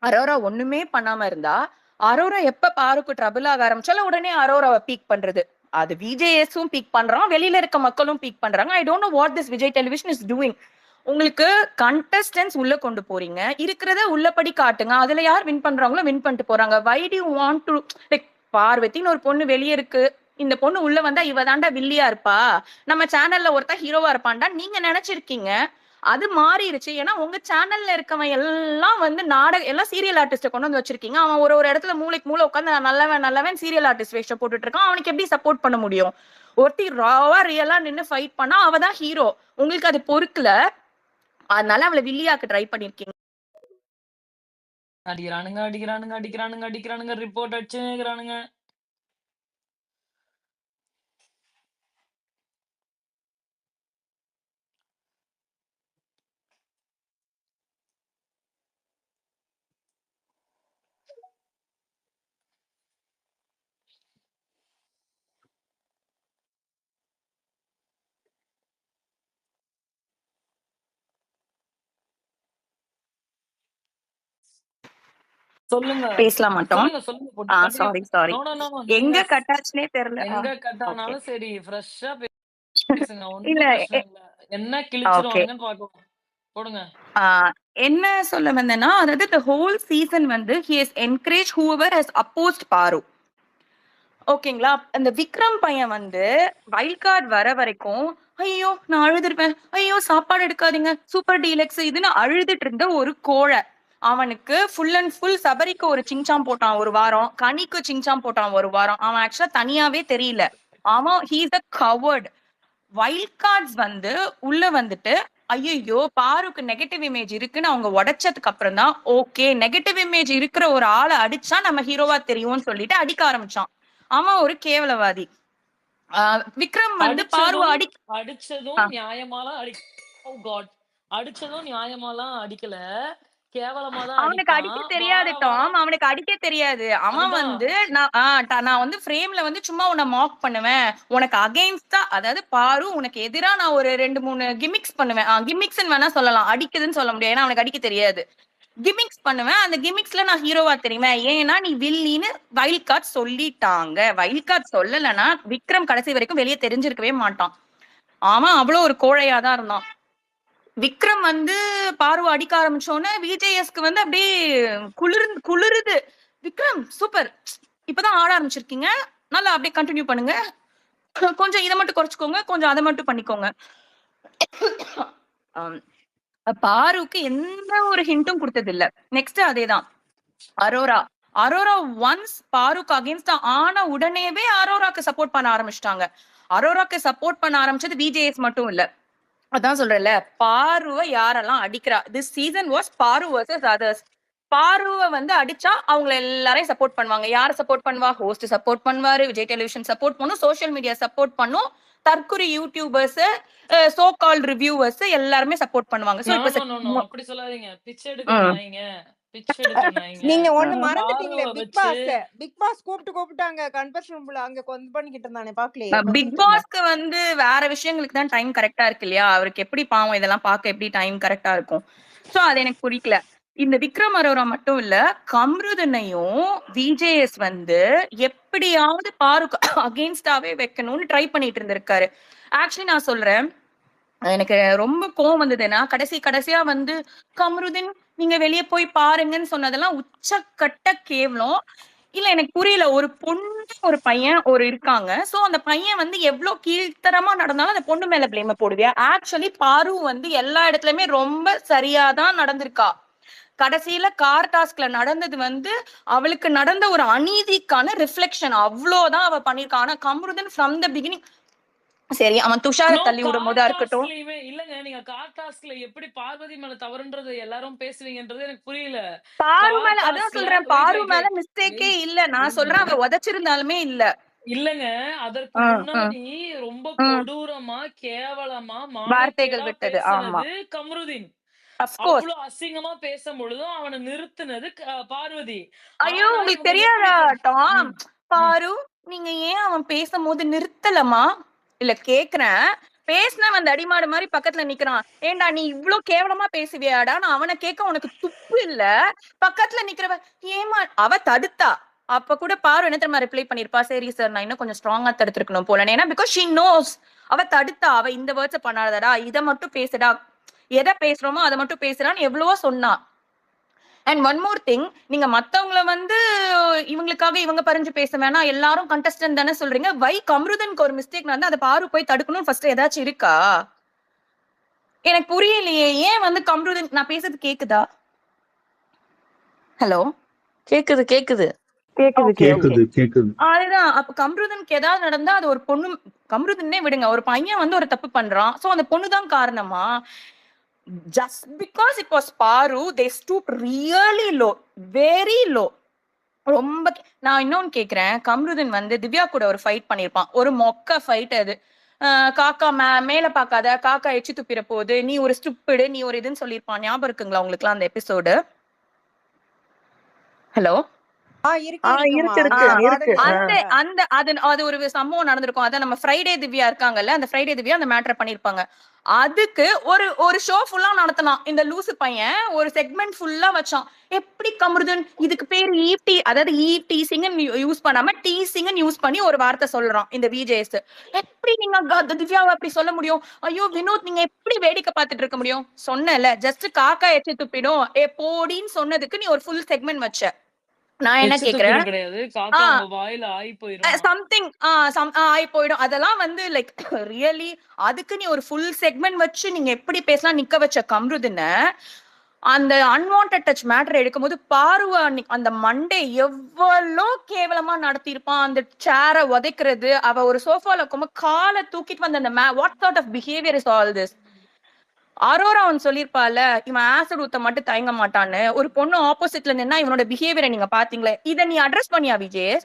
அரோரா ஒண்ணுமே பண்ணாம இருந்தா, அரோரா எப்ப பாருக்கு ட்ரபிள் ஆக ஆரம்பிச்சாலும் உடனே அரோராவை பீக் பண்றது. அது விஜேஎஸும் பீக் பண்றான், வெளியில இருக்க மக்களும் பீக் பண்றாங்க. I don't know what this Vijay television is doing. உங்களுக்கு கண்டஸ்டன்ஸ் உள்ள கொண்டு போறீங்க, இருக்கிறத உள்ளபடி காட்டுங்க, அதுல யார் வின் பண்றாங்களோ வின் பண்ணிட்டு போறாங்க. Why do you want to like, பார்வதின்னு ஒரு பொண்ணு வெளியே இருக்கு, இந்த பொண்ணு உள்ள வந்தா இவ தாண்டா வில்லியா இருப்பா, நம்ம சேனல்ல ஒருத்தா ஹீரோவா இருப்பான்டா நீங்க நினைச்சிருக்கீங்க. அது மாறிடுச்சு. ஏன்னா உங்க சேனல்ல இருக்கவன் எல்லாம் வந்து எல்லாம் சீரியல் ஆர்டிஸ்ட கொண்டு வந்து வச்சிருக்கீங்க. அவன் ஒரு இடத்துல மூளைக்கு மூளை உட்காந்து நல்லவன் சீரியல் ஆர்டிஸ்ட் வேஷம் போட்டுட்டு இருக்கான். அவனுக்கு எப்படி சப்போர்ட் பண்ண முடியும்? ஒருத்தி ராவா ரியலா நின்னு ஃபைட் பண்ணா அவதான் ஹீரோ. உங்களுக்கு அது பொறுக்கல. அதனால அவளை வில்லியாக்க ட்ரை பண்ணிருக்கீங்க. அடிக்கிறானுங்க ரிப்போர்ட் அடிச்சுக்கிறானுங்க. சொல்லுங்க பேசலாம் மாட்டோம். சொல்லுங்க சொல்லுங்க பொண்ணு continue. Sorry no no no no எங்க நீங்க கட் ஆச்சுனே தெரியல. எங்க கட் ஓகே. ஆனாலும் சரி ஃப்ரெஷ்ஷா பேசுங்க. இல்ல ஒண்ணும் பிரச்சனை இல்ல. என்ன ஓகே. கிழிச்சிருவானுங்கன்னு பார்க்கலாம். போடுங்க. என்ன சொல்ல வந்தேன்னா, அதாவது the whole season வந்து he has encouraged whoever has opposed பாரு. ஓகேங்களா? அந்த விக்ரம் பையன் வந்து வைல்ட் கார்டு வர வரைக்கும், ஐயோ நான் அழுதுருப்பேன், ஐயோ சாப்பாடு எடுக்காதீங்க, சூப்பர் டீலக்ஸ் இதுன்னு அழுதுட்டு இருந்த ஒரு கோழை. அவனுக்கு ஃபுல் அண்ட் ஃபுல் சபரிக்கு ஒரு சிங்சாம் போட்டான் ஒரு வாரம், கனிக்கு சிங்சாம் போட்டான் ஒரு வாரம். அவன் ஆக்சுவலா தனியாவே தெரியல. அவன் he's a coward. Wild cards வந்து உள்ள வந்துட்டு ஐயோ பாருக்கு நெகட்டிவ் இமேஜ் இருக்குன்னு அவங்க உடைச்சதுக்கு அப்புறம் தான் ஓகே நெகட்டிவ் இமேஜ் இருக்கிற ஒரு ஆளை அடிச்சா நம்ம ஹீரோவா தெரியும்னு சொல்லிட்டு அடிக்க ஆரம்பிச்சான். அவன் ஒரு கேவலவாதி. விக்ரம் வந்து பார்வை அடிச்சதும் நியாயமாலாம் ஓ காட் அடிச்சதும் நியாயமாலாம் அடிக்கல, கேவலமா தான் அவனுக்கு அடிக்க தெரியாது டாம், அவனுக்கு அடிக்க தெரியாது. அவன் வந்து நான் வந்து ஃப்ரேம்ல வந்து சும்மா உன்னை மாக் பண்ணுவேன், உனக்கு அகைன்ஸ்டா அதாவது பாரு உனக்கு எதிரா நான் ஒரு 2-3 கிமிக்ஸ் பண்ணுவேன். கிமிக்ஸ் வேணா சொல்லலாம், அடிக்குதுன்னு சொல்ல முடியாது ஏன்னா அவனுக்கு அடிக்க தெரியாது. கிமிக்ஸ் பண்ணுவேன், அந்த கிமிக்ஸ்ல நான் ஹீரோவா தெரியுவேன். ஏன்னா நீ வில்லின்னு வைல்ட் கார்ட் சொல்லிட்டாங்க. வைல்ட் கார்ட் சொல்லலைன்னா விக்ரம் கடைசி வரைக்கும் வெளியே தெரிஞ்சிருக்கவே மாட்டான். அவன் அவ்வளவு ஒரு கோழையாதான் இருந்தான். விக்ரம் வந்து பார்வை அடிக்க ஆரம்பிச்சோன்னே விஜேஎஸ்க்கு வந்து அப்படியே குளிருது. விக்ரம் சூப்பர், இப்பதான் ஆட ஆரம்பிச்சிருக்கீங்க, நல்லா அப்படியே கண்டினியூ பண்ணுங்க, கொஞ்சம் இதை மட்டும் குறைச்சுக்கோங்க, கொஞ்சம் அதை மட்டும் பண்ணிக்கோங்க. பாருக்கு எந்த ஒரு ஹிண்ட்டும் கொடுத்தது இல்ல. நெக்ஸ்ட் அதேதான் அரோரா ஒன்ஸ் பாருக்கு அகேன்ஸ்டா ஆன உடனேவே அரோராக்கு சப்போர்ட் பண்ண ஆரம்பிச்சிட்டாங்க. அரோராக்கு சப்போர்ட் பண்ண ஆரம்பிச்சது விஜேஎஸ் மட்டும் இல்ல. அதான் சொல்றேன்ல, பாருவை யாரெல்லாம் அடிக்கிறா, திஸ் சீசன் வாஸ் பாரு வர்சஸ் அதர்ஸ். பாருவை வந்து அடிச்சா அவங்க எல்லாரையும் சப்போர்ட் பண்ணுவாங்க. யார சப்போர்ட் பண்ணுவா? ஹோஸ்ட் சப்போர்ட் பண்ணுவாரு, விஜய் டெலிவிஷன் சப்போர்ட் பண்ணும், சோசியல் மீடியா சப்போர்ட் பண்ணும், தற்குறி யூடியூபர்ஸ், சோ கால் ரிவ்யூவர்ஸ் எல்லாருமே சப்போர்ட் பண்ணுவாங்க. சோ இப்போ அப்படி சொல்லாதீங்க, பிச்சை எடுக்கறாங்க. நீங்க ஒண்ணு மறந்துட்டீங்களே, பிக் பாஸ் கூப்பிட்டாங்க கன்வர்ஷன் ரூம்ல அங்க கொண்டு பண்ணிக்கிட்டு இருந்தானே பாக்கலையே. பிக் பாஸ்க்கு வந்து வேற விஷயங்களுக்கு தான் டைம் கரெக்டா இருக்கு இல்லையா? அவருக்கு எப்படி பாவம் இதெல்லாம் பார்க்க எப்படி டைம் கரெக்டா இருக்கும்? சோ அது எனக்கு பிடிக்கல. இந்த விக்ரம் அரோரா மட்டும் இல்ல, கம்ருதனையும் விஜேஎஸ் வந்து எப்படியாவது பாருக்கு அகெயின்ஸ்டாவே வைக்கணும்னு ட்ரை பண்ணிட்டு இருந்திருக்காரு. ஆக்சுவலி நான் சொல்றேன், எனக்கு ரொம்ப கோவம் வந்ததுன்னா கடைசியா வந்து கம்ருதன் நீங்க வெளியே போய் பாருங்கன்னு சொன்னதெல்லாம் உச்சக்கட்ட கேவலம். இல்ல எனக்கு புரியல, ஒரு பொண்ணு ஒரு பையன் இருக்காங்க. சோ அந்த பையன் வந்து எவ்வளவு கீழ்த்தரமா நடந்தாலும் அந்த பொண்ணு மேல பிளேம போடுவியா? ஆக்சுவலி பாரு வந்து எல்லா இடத்துலயுமே ரொம்ப சரியாதான் நடந்திருக்கா. கடைசியில கார் டாஸ்க்ல நடந்தது வந்து அவளுக்கு நடந்த ஒரு அநீதிக்கான ரிஃப்ளெக்ஷன், அவ்வளவுதான் அவ பண்ணிருக்கா. ஆனா கம்ருதன் ஃப்ரம் த பிகினிங் சரி அவன் துஷார தள்ளி விடும் போதா இருக்கட்டும். இல்லங்க, நீங்க கார் டாஸ்க்ல எப்படி பார்வதி மேல தவறுன்றது எல்லாரும் பேசுவீங்கன்றது எனக்கு புரியல. பாரு மேல அதான் சொல்றேன், பாரு மேல மிஸ்டேக்கே இல்ல. நான் சொல்றேன் அவ உதைச்சிருந்தாலுமே இல்ல. இல்லங்க, அதற்கு முன்னாடி ரொம்ப கொடூரமா கேவலமா வார்த்தைகள் விட்டது. ஆமா, கம்ருதீன் அவ்வளவு அசிங்கமா பேசும் பொழுதும் அவனை நிறுத்தினது பார்வதி. ஐயோ உங்களுக்கு தெரியாதா டாம்? பாரு நீங்க ஏன் அவன் பேசும்போது நிறுத்தலமா? இல்ல கேக்குறேன், பேசின அந்த அடிமாடு மாதிரி பக்கத்துல நிக்கிறான். ஏண்டா நீ இவ்வளவு கேவலமா பேசுவியாடா? நான் அவனை கேட்க உனக்கு துப்பு இல்ல? பக்கத்துல நிக்கிறவ ஏமா அவ தடுத்தா. அப்ப கூட பாரு என்ன தெரியுமா ரிப்ளை பண்ணிருப்பா, சரி சார் நான் இன்னும் கொஞ்சம் ஸ்ட்ராங்கா தடுத்திருக்கணும் போல. ஏன்னா பிகாஸ் ஷி நோஸ், அவ தடுத்தா. அவ இந்த வேர்ட்ஸ் பண்ணாதடா, இதை மட்டும் பேசுடா, எதை பேசுறோமோ அதை மட்டும் பேசுறான்னு எவ்வளவோ சொன்னா. அண்ட் ஒன் மோர் திங், நீங்க மத்தவங்கள வந்து இவங்களுக்காக இவங்க பறிஞ்சு பேச வேணாம், எல்லாரும் கண்டஸ்டன்ட் தானே சொல்றீங்க. வை கம்ருதனுக்கு ஒரு மிஸ்டேக் நடந்தா அதை பாரு போய் தடுக்கணும் ஃபர்ஸ்ட் ஏதாச்சும் இருக்கா? எனக்கு புரியலையே. ஏன் வந்து கம்ருதன், நான் பேசுறது கேக்குதா? ஹலோ, கேக்குது. அதுதான். அப்ப கம்ருதனுக்கு ஏதாவது நடந்தா அது ஒரு பொண்ணு, கம்ருதனே விடுங்க, ஒரு பையன் வந்து ஒரு தப்பு பண்றான், சோ அந்த பொண்ணுதான் காரணமா? just because it was Paru, they stooped really low, very low. ரொம்ப நான் இன்னொன்னு கேக்குறேன். கம்ருதீன் வந்து திவ்யா கூட ஒரு ஃபைட் பண்ணிருப்பான். ஒரு மொக்க ஃபைட் அது. காக்கா மேல பாக்காத, காக்கா எச்சி துப்பிட போகுது, நீ ஒரு ஸ்டூப்பிடு, நீ ஒரு இதுன்னு சொல்லியிருப்பான். ஞாபகம் இருக்குங்களா உங்களுக்கு அந்த எபிசோடு? ஹலோ, அது ஒரு சம்பவம் நடந்திருக்கும். அதான் நம்ம ஃப்ரைடே திவ்யா இருக்காங்கல்ல, அந்த ஃப்ரைடே திவ்யா அந்த மேட்டரை பண்ணிருப்பாங்க. அதுக்கு ஒரு ஷோ ஃபுல்லா நடத்தலாம். இந்த லூசு பையன் ஒரு செக்மெண்ட் ஃபுல்லா வச்சான். எப்படி கம்ருதீன் இதுக்கு பேர் ஈவ்டி, அதாவது ஈவ் டீசிங்னு யூஸ் பண்ணாம டீசிங்னு யூஸ் பண்ணி ஒரு வார்த்தை சொல்றான் இந்த விஜேஎஸ். எப்படி நீங்க திவ்யாவை அப்படி சொல்ல முடியும்? ஐயோ வினோத், நீங்க எப்படி வேடிக்கை பார்த்துட்டு இருக்க முடியும்? சொன்னல, ஜஸ்ட் காக்கா எச்சி துப்பிடும் போடின்னு சொன்னதுக்கு நீ ஒரு ஃபுல் செக்மெண்ட் வச்ச. நான் என்ன கேக்குறேன், சம்திங் ஆயி போயிடும். அதெல்லாம் வந்து லைக் ரியலி அதுக்கு நீ ஒரு ஃபுல் செக்மெண்ட் வச்சு நீங்க எப்படி பேசலாம் நிக்க வச்ச கம்ருதீனை அந்த அன்வான்ட் டச் மேட்டர் எடுக்கும் போது பாருவா அந்த மண்டே எவ்வளோ கேவலமா நடத்திருப்பான். அந்த சேரை உதைக்கிறது, அவ ஒரு சோஃபால இருக்கும் காலை தூக்கிட்டு வந்து அந்த what sort of behaviour is all this? Aurora அவன் சொல்லிருப்பால, இவன் ஆசிட் ஊத்த மட்டும் தயங்க மாட்டான்னு. ஒரு பொண்ணு ஆப்போசிட்ல நின்னா இவனோட பிஹேவியரை நீங்க பாத்தீங்களே, இதை நீ அட்ரஸ் பண்ணியா விஜய்?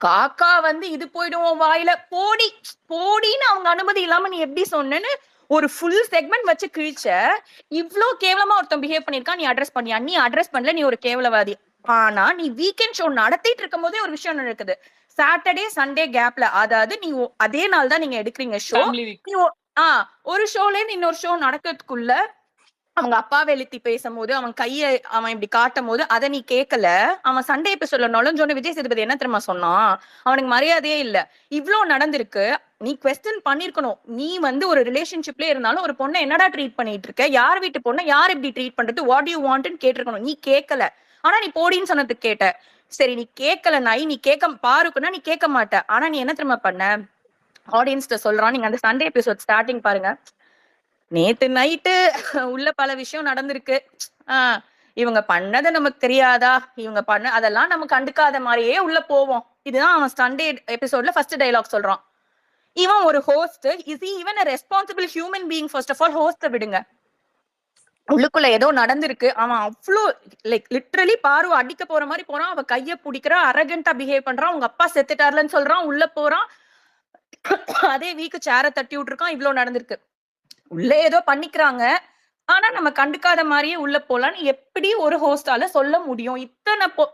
காக்கா வந்து இது போயிடுவோம் வாயில, போடி போடின்னு அவங்க அனுமதி இல்லாம நீ எப்படி சொன்னேன்னு ஒரு ஃபுல் செக்மெண்ட் வச்சு கிழிச்ச. இவ்ளோ கேவலமா ஒருத்தன் பிஹேவ் பண்ணிருக்கான், நீ அட்ரஸ் பண்ணியா? நீ அட்ரஸ் பண்ணல, நீ ஒரு கேவலவாதி. ஆனா நீ வீக்கெண்ட் ஷோ நடத்திட்டு இருக்கும் போதே ஒரு விஷயம் நடக்குது. சாட்டர்டே சண்டே கேப்ல, அதாவது நீ அதே நாள் தான் நீங்க எடுக்கிறீங்க ஷோ. ஒரு ஷோல இருந்து இன்னொரு ஷோ நடக்கிறதுக்குள்ள அவங்க அப்பாவை எழுத்தி பேசும்போது அவன் கைய அவன் இப்படி காட்டும் போது அதை நீ கேட்கல. அவன் சண்டே எபிசோட்ல நுழைஞ்சோன்னு விஜய் சேதுபதி என்ன தெரியுமா சொன்னான்? அவனுக்கு மரியாதையே இல்ல. இவ்வளவு நடந்திருக்கு, நீ குவெஸ்டின் பண்ணிருக்கணும். நீ வந்து ஒரு ரிலேஷன்ஷிப்ல இருந்தாலும் ஒரு பொண்ணை என்னடா ட்ரீட் பண்ணிட்டு இருக்க, யார் வீட்டு பொண்ணை யார் இப்படி ட்ரீட் பண்றது, வாட் யூ வாண்ட்னு கேட்டிருக்கணும். நீ கேட்கல. ஆனா நீ போடின்னு சொன்னதுக்கு கேட்ட. சரி, நீ கேட்கல நாய், நீ கேட்க பாருக்குன்னா நீ கேட்க மாட்ட. ஆனா நீ என்ன தெரியுமா பண்ண? ஆடியன்ஸ்ட சொல்றான். நீங்க அந்த சண்டே எபிசோட் ஸ்டார்டிங் பாருங்க. நேத்து நைட்டு உள்ள பல விஷயம் நடந்திருக்கு. இவங்க பண்ணதை நமக்கு தெரியாதா, இவங்க பண்ண அதெல்லாம் நம்ம கண்டுக்காத மாதிரியே உள்ள போவோம். இதுதான் அவன் சண்டே எபிசோட்ல ஃபர்ஸ்ட் டைலாக் சொல்றான். இவன் ஒரு host, is he even a responsible human being? First of all ஹோஸ்ட விடுங்க. உள்ளுக்குள்ள ஏதோ நடந்திருக்கு. அவன் அவ்வளோ லைக் லிட்டரலி பாரு அடிக்க போற மாதிரி போறான். அவ கைய பிடிக்கிறான், அரகண்டா பிஹேவ் பண்றான். உங்க அப்பா செத்துட்டாருலன்னு சொல்றான், உள்ள போறான். அதே வீக்கு சேரை தட்டி விட்டுருக்கான். இவ்வளவு நடந்திருக்கு. உள்ள ஏதோ பண்ணிக்கிறாங்க, ஆனா நம்ம கண்டுக்காத மாதிரியே உள்ள போலான்னு எப்படி ஒரு ஹோஸ்டால சொல்ல முடியும்?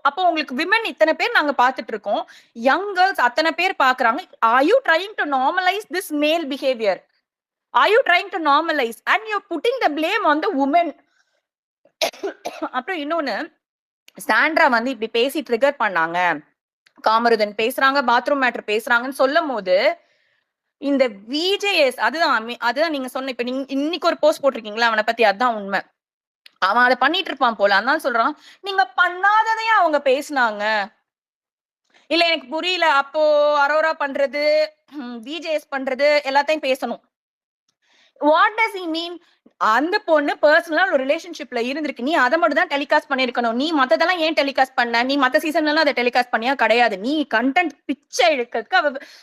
அப்போ உங்களுக்கு விமன் இத்தனை பேர் நாங்க பாத்துட்டு இருக்கோம், யங் கேர்ள்ஸ் அத்தனை பேர் பாக்குறாங்க. Are you trying to normalise this male behaviour? Are you trying to normalise and you putting the blame on the woman? அப்புறம் இன்னொன்னு, சாண்ட்ரா வந்து இப்படி பேசி ட்ரிகர் பண்ணாங்க, காமருதன் பேசுறாங்க, பாத்ரூம் மேட்டர் பேசுறாங்கன்னு சொல்லும் போது இந்த விஜேஎஸ் அதுதான் நீங்க சொன்ன. இப்ப நீங்க இன்னைக்கு ஒரு போஸ்ட் போட்டிருக்கீங்களா அவனை பத்தி, அதுதான் உண்மை. அவன் அதை பண்ணிட்டு இருப்பான் போல. அதனால சொல்றான், நீங்க பண்ணாததையே அவங்க பேசினாங்க. இல்ல எனக்கு புரியல. அப்போ அரோரா பண்றது, விஜேஎஸ் பண்றது எல்லாத்தையும் பேசணும். வாட் டஸ் ஹி மீன்? அந்த பொண்ணு பர்சனலா ஒரு ரிலேஷன்ஷிப்ல இருந்திருக்கு, நீ அதை மட்டும் தான் டெலிகாஸ்ட் பண்ணிருக்கணும். நீ மத்ததெல்லாம் ஏன் டெலிகாஸ்ட் பண்ண? நீ மத்த சீசன்ல எல்லாம் அதை டெலிகாஸ்ட் பண்ணியா? கிடையாது. நீ கண்டென்ட் பிச்சை எடுக்கிறதுக்கு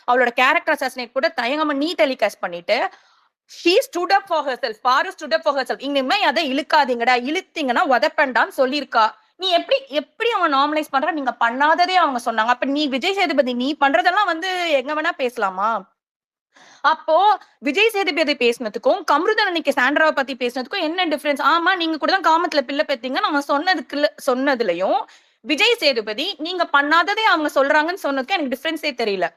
அவளோட கேரக்டர் அசாசினேட் கூட தயங்காம நீ டெலிகாஸ்ட் பண்ணிட்டு she stood up for herself. பாரு stood up for herself. இனிமே அதை இழுக்காதீங்கடா, இழுத்தீங்கன்னா உதப்பண்டான்னு சொல்லியிருக்கா. நீ எப்படி அவன் நார்மலைஸ் பண்ற? நீங்க பண்ணாததே அவங்க சொன்னாங்க. அப்ப நீ விஜய் சேதுபதி நீ பண்றதெல்லாம் வந்து எங்க வேணா பேசலாமா? அப்போ விஜய் சேதுபதி பேசினதுக்கும் கம்ருதன் அன்னைக்கு சாண்ட்ராவை பத்தி பேசினதுக்கும் என்ன டிஃபரன்ஸ்? ஆமா, நீங்க கூட தான் காமத்துல பிள்ளை பெத்தீங்க நம்ம சொன்னதுலயும் விஜய் சேதுபதி நீங்க பண்ணாததே அவங்க சொல்றாங்கன்னு சொன்னதுக்கு எனக்கு டிஃபரன்ஸே தெரியல.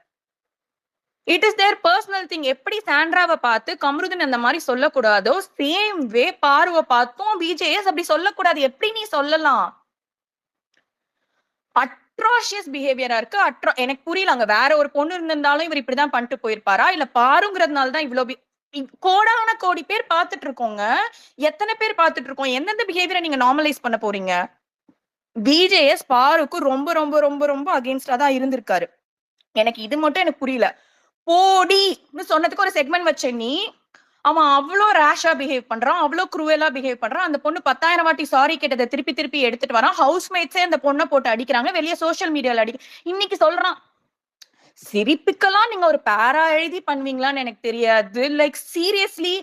It is there personal thing. எப்படி சாண்ட்ராவை பார்த்து கம்ருதன் அந்த மாதிரி சொல்லக்கூடாதோ, சேம் வே பார்வை பார்த்தும் விஜேஎஸ் அப்படி சொல்லக்கூடாது. எப்படி நீ சொல்லலாம்? அட்ராஷியஸ் பிஹேவியரா இருக்கு. எனக்கு புரியல, அங்க வேற ஒரு பொண்ணு இருந்திருந்தாலும் இவர் இப்படிதான் பண்ணிட்டு போயிருப்பாரா? இல்ல பாருங்கிறதுனாலதான் இவ்வளவு கோடான கோடி பேர் பாத்துட்டு இருக்கோங்க. எத்தனை பேர் பாத்துட்டு இருக்கோம்? எந்தெந்த பிஹேவியரை நீங்க நார்மலைஸ் பண்ண போறீங்க? விஜேஎஸ் பாருக்கு ரொம்ப ரொம்ப ரொம்ப ரொம்ப அகேன்ஸ்டா தான் இருந்திருக்காரு. எனக்கு இது மட்டும் எனக்கு புரியல. போடின்னு சொன்னதுக்கு ஒரு செக்மெண்ட் வச்ச நீ, அவன் அவ்வளோ ரேஷா பிஹேவ் பண்றான், அவ்வளோ குரூவலா பிஹேவ் பண்றான். அந்த பொண்ணு 10,000 வாட்டி சாரி கேட்டதை திருப்பி எடுத்துட்டு வரான். ஹவுஸ்மேட்ஸே அந்த பொண்ணை போட்டு அடிக்கிறாங்க, வெளியே சோசியல் மீடியால இன்னைக்கு சொல்றான். சிரிப்புக்கெல்லாம் நீங்க ஒரு பேரா எழுதி பண்ணுவீங்களான்னு எனக்கு தெரியாது. லைக் சீரியஸ்லி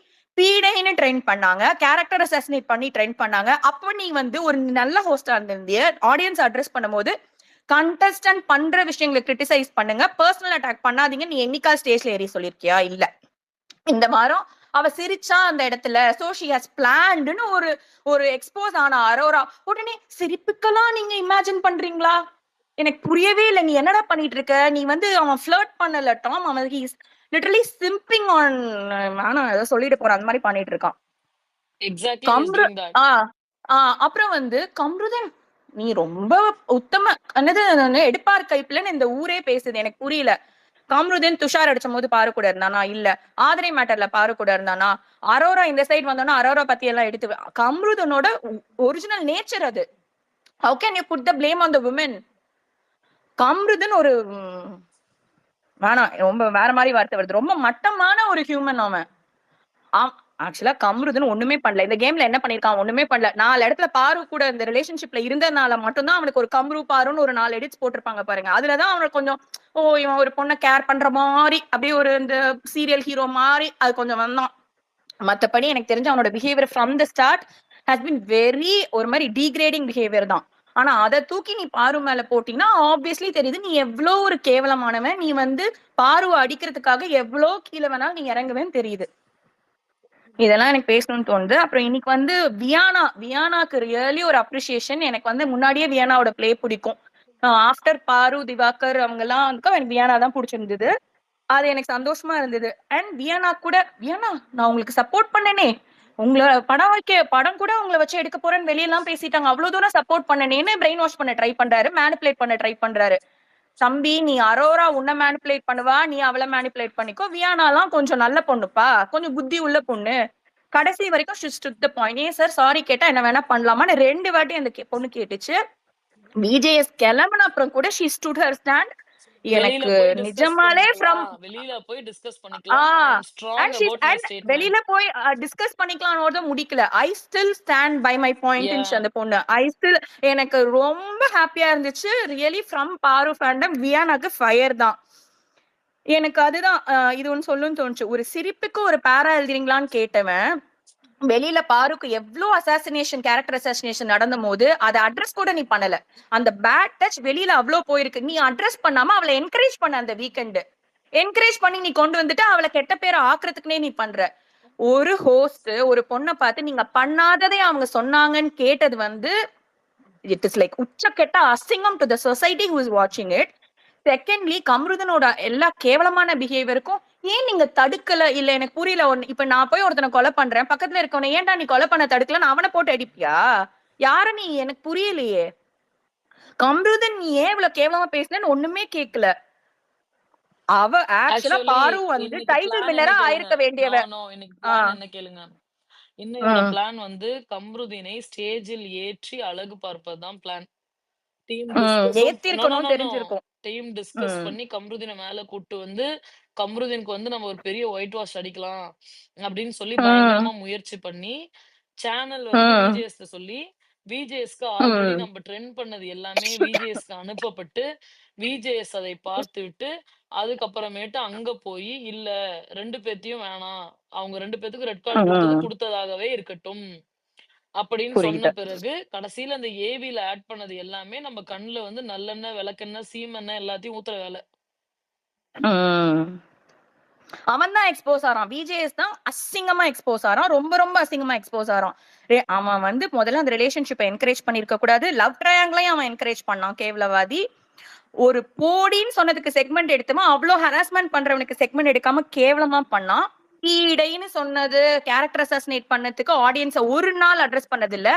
பீடைன்னு ட்ரெண்ட் பண்ணாங்க, கேரக்டர் அசாசினேட் பண்ணி ட்ரெண்ட் பண்ணாங்க. அப்ப நீ வந்து ஒரு நல்ல ஹோஸ்டா இருந்திருந்திய, ஆடியன்ஸ் அட்ரஸ் பண்ணும்போது கண்டஸ்டன்ட் பண்ற விஷயங்களை கிரிட்டிசைஸ் பண்ணுங்க, பர்சனல் அட்டாக் பண்ணாதீங்க. நீ என்னைக்கா ஸ்டேஜ்ல ஏறி சொல்லிருக்கியா? இல்ல. இந்த வாரம் அவ சிரிச்சா அந்த இடத்துல, சோ ஷி ஹஸ் பிளான்டுன்னு ஒரு எக்ஸ்போஸ் ஆன அரோரா உடனே சிரிப்புக்கெல்லாம் நீங்க இமேஜின் பண்றீங்களா? எனக்கு புரியவே இல்லை. நீ என்னடா பண்ணிட்டு இருக்க? நீ வந்து அவன் ஃபிளர்ட் பண்ணல டாம், அவன் லிட்டரலி சிம்பிங் ஆன், நானும் ஏதோ சொல்லிட்டு போறேன், அந்த மாதிரி பண்ணிட்டு இருக்கான். Exactly is doing that. அப்புறம் வந்து கம்ருதன், நீ ரொம்ப உத்தம என்னது எடுப்பார் கைப்புலன்னு இந்த ஊரே பேசுது. எனக்கு புரியல. காம்ருதன் துஷார் அடிச்சும் போது பாரு கூட இருந்தானா? இல்ல. ஆதிரை மேட்டர்ல பாரு கூட இருந்தானா? அரோரா இந்த சைட் வந்தோன்னா அரோரா பத்தி எல்லாம் எடுத்து கம்ருதனோட ஒரிஜினல் நேச்சர் அது. How can you put the blame on the women? Kamruddin ஒரு வேணாம், ரொம்ப வேற மாதிரி வார்த்தை வருது, ரொம்ப மட்டமான ஒரு ஹியூமன் அவன். ஆக்சுவலா கம்ருதன் ஒண்ணுமே பண்ணல இந்த கேம்ல. என்ன பண்ணிருக்கான்? ஒண்ணுமே பண்ணல. 4 இடத்துல பாரு கூட இந்த ரிலேஷன்ஷிப்ல இருந்ததுனால மட்டும்தான் அவனுக்கு ஒரு கம்ரு பாருன்னு ஒரு 4 எடிட்ஸ் போட்டிருப்பாங்க பாருங்க. அதுலதான் அவனுக்கு கொஞ்சம் இவன் ஒரு பொண்ணை கேர் பண்ற மாதிரி, அப்படியே ஒரு இந்த சீரியல் ஹீரோ மாதிரி அது கொஞ்சம் வந்தான். மத்தபடி எனக்கு தெரிஞ்ச அவனோட behaviour from the start has been very ஒரு மாதிரி டீக்ரேடிங் பிஹேவியர் தான். ஆனா அதை தூக்கி நீ பாரு மேல போட்டீங்கன்னா ஆப்வியஸ்லி தெரியுது நீ எவ்வளவு ஒரு கேவலமானவன். நீ வந்து பாருவை அடிக்கிறதுக்காக எவ்வளவு கீழே வேணாலும் நீ இறங்குவேன்னு தெரியுது. இதெல்லாம் எனக்கு பேசணும்னு தோணுது. அப்புறம் இன்னைக்கு வந்து வியானாக்கு ரியலி ஒரு அப்ரிசியேஷன். எனக்கு வந்து முன்னாடியே வியானாவோட பிளே பிடிக்கும். ஆஃப்டர் பாரு திவாகர் அவங்க எல்லாம் வந்து எனக்கு வியானா தான் பிடிச்சிருந்தது. அது எனக்கு சந்தோஷமா இருந்தது. அண்ட் வியானா நான் உங்களுக்கு சப்போர்ட் பண்ணனே, உங்களை படம் கூட உங்களை வச்சு எடுக்க போறேன்னு வெளியெல்லாம் பேசிட்டாங்க. அவ்வளவு தூரம் சப்போர்ட் பண்ணனேன்னு பிரெயின் வாஷ் பண்ண ட்ரை பண்றாரு, மேனிபுலேட் பண்ண ட்ரை பண்றாரு. தம்பி, நீ அரோரா உன்னை மேனிபுலேட் பண்ணுவா, நீ அவளை மேனிபுலேட் பண்ணிக்கோ. வியானாலாம் கொஞ்சம் நல்ல பொண்ணுப்பா, கொஞ்சம் புத்தி உள்ள பொண்ணு. கடைசி வரைக்கும் she stood the point. ஏன் சார் சாரி கேட்டா என்ன வேணா பண்ணலாமான்னு 2 வாட்டி அந்த பொண்ணு கேட்டுச்சு. விஜேஎஸ் கிளம்புன அப்புறம் கூட she stood her stand. எனக்கு நிஜமாலே வெளியில போய் டிஸ்கஸ் பண்ணிக்கலாம், வெளியில போய் டிஸ்கஸ் பண்ணிக்கலாம் முடிக்கல. I still stand by my point. அந்த பொண்ணு ஐ ஸ்டில், எனக்கு ரொம்ப ஹாப்பியா இருந்துச்சு. ரியலி ஃப்ரம் பாரு ஃபேண்டம் வியானாக்கு ஃபயர் தான். எனக்கு அதுதான் இது ஒன்னு சொல்லணும்னு தோணுச்சு. ஒரு சிரிப்புக்கு ஒரு பேரா எழுதுறீங்களான்னு கேட்டவன், வெளியில பாருக்கு எவ்வளவு அசாசினேஷன், கேரக்டர் அசாசினேஷன் நடந்த போது அதை அட்ரஸ் கூட நீ பண்ணல. அந்த பேட் டச் வெளியில அவ்வளவு போயிருக்கு, நீ அட்ரஸ் பண்ணாம அவளை என்கரேஜ் பண்ண. அந்த வீக்கெண்ட் என்கரேஜ் பண்ணி நீ கொண்டு வந்துட்டு அவளை கெட்ட பேரை ஆக்குறதுக்குனே நீ பண்ற. ஒரு ஹோஸ்ட் ஒரு பொண்ணை பார்த்து நீங்க பண்ணாததே அவங்க சொன்னாங்கன்னு கேட்டது வந்து இட் இஸ் லைக் உச்சக்கெட்ட அசிங்கம் to the society who is வாட்சிங் இட். செகண்ட்லி, கம்ருதனோட எல்லா கேவலமான பிஹேவியருக்கும் ஏன் நீங்க தடுக்கல? இல்ல எனக்கு புரியல. இப்ப நான் போய் ஒருத்தனை கொலை பண்றேன், பக்கத்துல இருக்கவனை ஏன்டா நீ கொலை பண்ண தடுக்கல, அவனை போட்டு அடிப்பியா? யார நீ? எனக்கு புரியலையே. கம்ருதன் நீ ஏன் இவ்வளவு கேவலமா பேசுனேன்னு ஒண்ணுமே கேட்கல. அவ ஆக்சுவலா பாரு வந்து டைட்டில் வின்னரா ஆயிருக்க வேண்டியவ. என்ன கேளுங்க, இன்னொரு பிளான் வந்து கம்ருதீனை ஸ்டேஜில் ஏற்றி அழகு பார்ப்பதுதான் பிளான். டீம் டிஸ்கஸ் பண்ணி கம்ருதீனை மேல கூட்டு வந்து கம்ருதீனுக்கு வந்து நம்ம ஒரு பெரிய ஒயிட் வாஷ் அடிக்கலாம் அப்படின்னு சொல்லி பயங்கரமா முயற்சி பண்ணி சேனல் வந்து விஜேஎஸ் சொல்லி, விஜேஎஸ்க்கு ஆல்ரெடி நம்ம ட்ரெண்ட் பண்ணது எல்லாமே விஜேஎஸ்க்கு அனுப்பப்பட்டு விஜேஎஸ் அதை பார்த்து விட்டு அதுக்கப்புறமேட்டு அங்க போய் இல்ல 2 பேத்தையும் வேணாம், அவங்க 2 பேத்துக்கு ரெட் கார்டு கொடுத்ததாகவே இருக்கட்டும் அப்படின்னு சொன்ன பிறகு கடைசியில அந்த ஏவில ஆட் பண்ணது எல்லாமே நம்ம கண்ணுல வந்து நல்லெண்ணெய், விளக்கெண்ணெய், சீமெண்ணெய் எல்லாத்தையும் ஊத்துற வேலை. அவன் தான் எக்ஸ்போஸ் ஆறான். விஜேஎஸ் தான் அசிங்கமா எக்ஸ்போஸ் ஆறான், ரொம்ப ரொம்ப அசிங்கமா எக்ஸ்போஸ் ஆறான். அவன் வந்து முதல்ல அந்த ரிலேஷன்ஷிப்பை என்கரேஜ் பண்ணிருக்க கூடாது. லவ் ட்ரையாங்கிளையும் அவன் என்கரேஜ் பண்ணான், கேவலவாதி. ஒரு போடின்னு சொன்னதுக்கு செக்மெண்ட் எடுத்துமா, அவ்வளவு ஹராஸ்மெண்ட் பண்றவனுக்கு செக்மெண்ட் எடுக்காம கேவலமா பண்ணான். பீடைன்னு சொன்னது, கேரக்டர் அசாசினேட் பண்ணதுக்கு ஆடியன்ஸ ஒரு நாள் அட்ரஸ் பண்ணது இல்ல.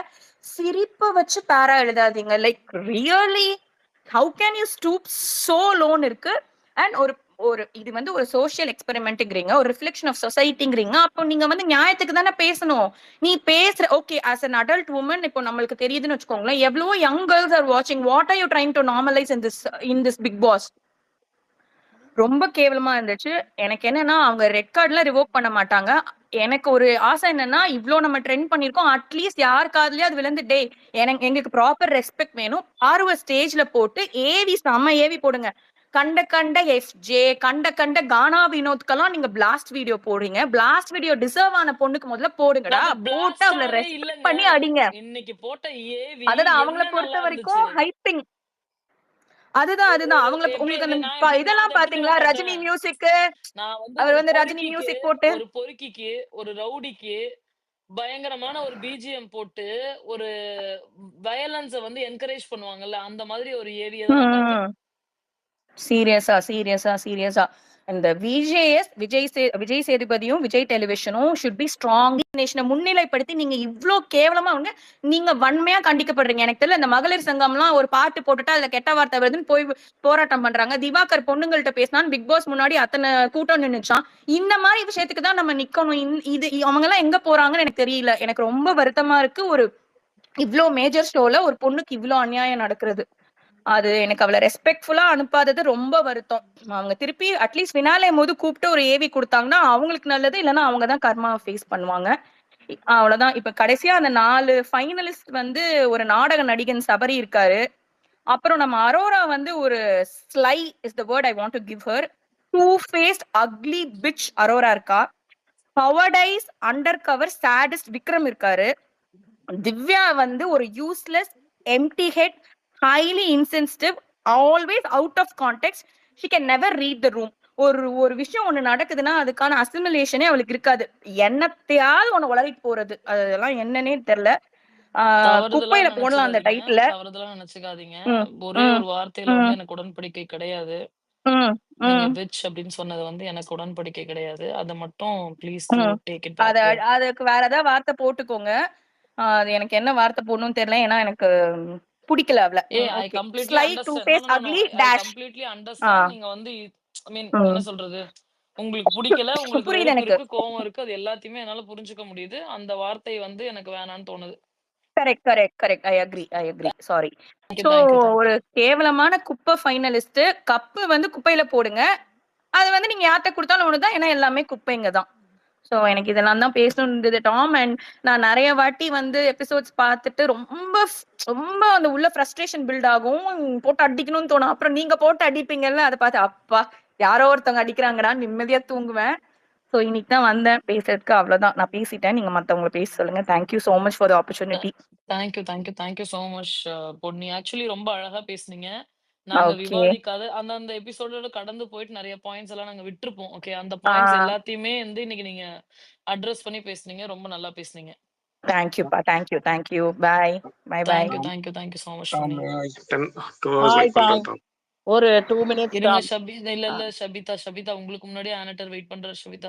சிரிப்பை வச்சு பேரா எழுதாதீங்க. Like really how can you stoop so low இருக்கு. அண்ட் ஒரு இது வந்து ஒரு சோசியல் எக்ஸ்பெரிமெண்ட்ங்கிறீங்க, ஒரு ரிஃப்ளெக்ஷன் ஆஃப் சொசைட்டிங்கிறீங்க. அப்போ நீங்க வந்து நியாயத்துக்கு தானே பேசணும். நீ பேசுற okay as an adult woman, இப்போ நம்மளுக்கு தெரியுதுன்னு வச்சுக்கோங்களேன், எவ்வளவோ யங் கேர்ள்ஸ் ஆர் வாட்சிங். What are you trying to normalise in this Bigg Boss? ரொம்ப கேவலமா இருந்துச்சு. எனக்கு என்னன்னா, அவங்க ரெட் கார்டுல ரிவோக் பண்ண மாட்டாங்க. எனக்கு ஒரு ஆசை என்னன்னா, இவ்ளோ நம்ம ட்ரெண்ட் பண்ணிருக்கோம், அட்லீஸ்ட் யார் காதுலயே அது விழுந்து எங்களுக்கு ப்ராப்பர் ரெஸ்பெக்ட் வேணும். ஆர்வ ஸ்டேஜ்ல போட்டு ஏவி செம ஏவி போடுங்க. கண்ட எஃப்ஜே கண்ட கானா வினோத்கெல்லாம் நீங்க பிளாஸ்ட் வீடியோ போடுறீங்க. பிளாஸ்ட் வீடியோ டிசர்வ் ஆன பொண்ணுக்கு முதல்ல போடுங்கடா. போட்டு அவளை ரெஸ்பெக்ட் பண்ணி அடிங்க. இன்னைக்கு போட்ட ஏவி அதுதான் அவங்கள என்ன பொறுத்த நல்லா வரைக்கும் இருந்துச்சு? ஹைப்பிங். அதுதான் அவங்கள எப்படி உங்களுக்கு நான் அந்த எப்படி இதெல்லாம் எப்படி பாத்தீங்களா? தெரியுமா ரஜினி பார்த்தேன்? மியூசிக், நான் வந்து அவர் ஒரு வந்து ரஜினி பொறுக்கிக்கு மியூசிக் போட்டு ஒரு பொறுக்கிக்கு ஒரு ரவுடிக்கு பயங்கரமான ஒரு பிஜிஎம் போட்டு ஒரு வயலன்ஸ வந்து என்கரேஜ் பண்ணுவாங்கல்ல, அந்த மாதிரி ஒரு ஏவிய தான் நான் பார்த்தேன். சீரியஸா இந்த விஜய் சேதுபதியும் விஜய் டெலிவிஷனும் ஷுட் பி ஸ்ட்ராங் நேஷனை முன்னிலைப்படுத்தி நீங்க இவ்ளோ கேவலமா வந்து நீங்க வன்மையா கண்டிக்கப்படுறீங்க. எனக்கு தெரியல இந்த மகளிர் சங்கம்லாம் ஒரு பாட்டு போட்டுட்டு அதுல கெட்ட வார்த்தை வருதுன்னு போய் போராட்டம் பண்றாங்க. திவாகர் பொண்ணுங்கள்ட்ட பேசினான், பிக் பாஸ் முன்னாடி அத்தனை கூட்டம் நின்னுச்சான். இந்த மாதிரி விஷயத்துக்கு தான் நம்ம நிக்கணும். இது அவங்க எல்லாம் எங்க போறாங்கன்னு எனக்கு தெரியல. எனக்கு ரொம்ப வருத்தமா இருக்கு. ஒரு இவ்ளோ மேஜர் ஷோல ஒரு பொண்ணுக்கு இவ்ளோ அநியாயம் நடக்கிறது. அது எனக்கு அவளை ரெஸ்பெக்ட்ஃபுல்லா அனுப்பாதது ரொம்ப வருத்தம். அவங்க திருப்பி அட்லீஸ்ட் ஃபினாலே போது கூப்பிட்டு ஒரு ஏவி கொடுத்தாங்கன்னா அவங்களுக்கு நல்லது. இல்லைன்னா அவங்கதான் கர்மா ஃபேஸ் பண்ணுவாங்க. அவ்வளவுதான். இப்ப கடைசியா அந்த 4 ஃபைனலிஸ்ட் வந்து ஒரு நாடக நடிகன் சபரி இருக்காரு. அப்புறம் நம்ம அரோரா வந்து ஒரு sly is the word I want to give her. Two faced ugly bitch Aurora இருக்கா. பவர்டைஸ் அண்டர் கவர் சாடிஸ்ட் விக்ரம் இருக்காரு. திவ்யா வந்து ஒரு useless empty head, highly insensitive, always out of contact. She can never read the room. ஒரு விஷயம் ஒண்ணு நடக்குதுன்னா அதுக்கான அசிமுலேஷனே அவளுக்கு இருக்காது. என்னத்தையாவது ஒண்ணு உளறிட்டு போறது, அதெல்லாம் என்னன்னே தெரியல. குப்பையில போடலாம் அந்த டைட்டில. தவறுதலா நினைச்சுக்காதீங்க. ஒரே ஒரு வார்த்தையில வந்து எனக்கு உடன்படிக்கை கிடையாது. நீங்க பிட்ச் அப்படின்னு சொன்னது வந்து எனக்கு உடன்படிக்கை கிடையாது. அத மட்டும் please do take it back. அதுக்கு வேற ஏதாவது வார்த்தை போட்டுக்கோங்க. அது எனக்கு என்ன வார்த்தை போடணும்னு தெரியல. ஏன்னா எனக்கு பிடிக்கல அவள. I completely understand. நீங்க வந்து ஐ மீன் என்ன சொல்றது, உங்களுக்கு பிடிக்கல, உங்களுக்கு வெறுப்பு இருக்கு, கோவம் இருக்கு, அது எல்லாத்தையுமே என்னால புரிஞ்சுக்க முடியுது. அந்த வார்த்தை வந்து எனக்கு வேணான்னு தோணுது. Correct. I agree. Sorry. So ஒரு கேவலமான குப்பை ஃபைனலிஸ்ட். கப்பு வந்து குப்பையில போடுங்க. அது வந்து நீங்க யார்கிட்ட கொடுத்தாலும் ஒண்ணுதான். ஏன்னா எல்லாமே குப்பைங்க தான். சோ எனக்கு இதெல்லாம் தான் பேசணும் இருந்தது டாம். அண்ட் நான் நிறைய வாட்டி வந்து எபிசோட்ஸ் பார்த்துட்டு ரொம்ப அந்த உள்ள ஃப்ரஸ்ட்ரேஷன் பில்ட் ஆகும். போட்டு அடிக்கணும்னு தோணும். அப்புறம் நீங்க போட்டு அடிப்பீங்கல்ல, அதை பார்த்து அப்பா யாரோ ஒருத்தவங்க அடிக்கிறாங்கடா நிம்மதியா தூங்குவேன். சோ இன்னைக்கு தான் வந்தேன் பேசுறதுக்கு. அவ்வளவுதான், நான் பேசிட்டேன். நீங்க மத்தவங்களை பேச சொல்லுங்க. Thank you so much for the opportunity. Thank you so much Ponni. Actually ரொம்ப அழகா பேசுனீங்க. நாங்க விவாதிக்காத அந்த எபிசோடோட கடந்து போயிட்டு நிறைய பாயிண்ட்ஸ் எல்லாம் நாங்க விட்டுருப்போம். ஓகே, அந்த பாயிண்ட்ஸ் எல்லாத்தையுமே வந்து இன்னைக்கு நீங்க அட்ரஸ் பண்ணி பேசுனீங்க. ரொம்ப நல்லா பேசுனீங்க. தேங்க்யூப்பா. Thank you. Bye. Thank you so much Ponni. ஒரு 2 மினிட்ஸ் இருங்க ஷபிதா. இல்ல ஷபிதா உங்களுக்கு முன்னாடி ஆனட்டர் வெயிட் பண்றாரு. ஷபிதா,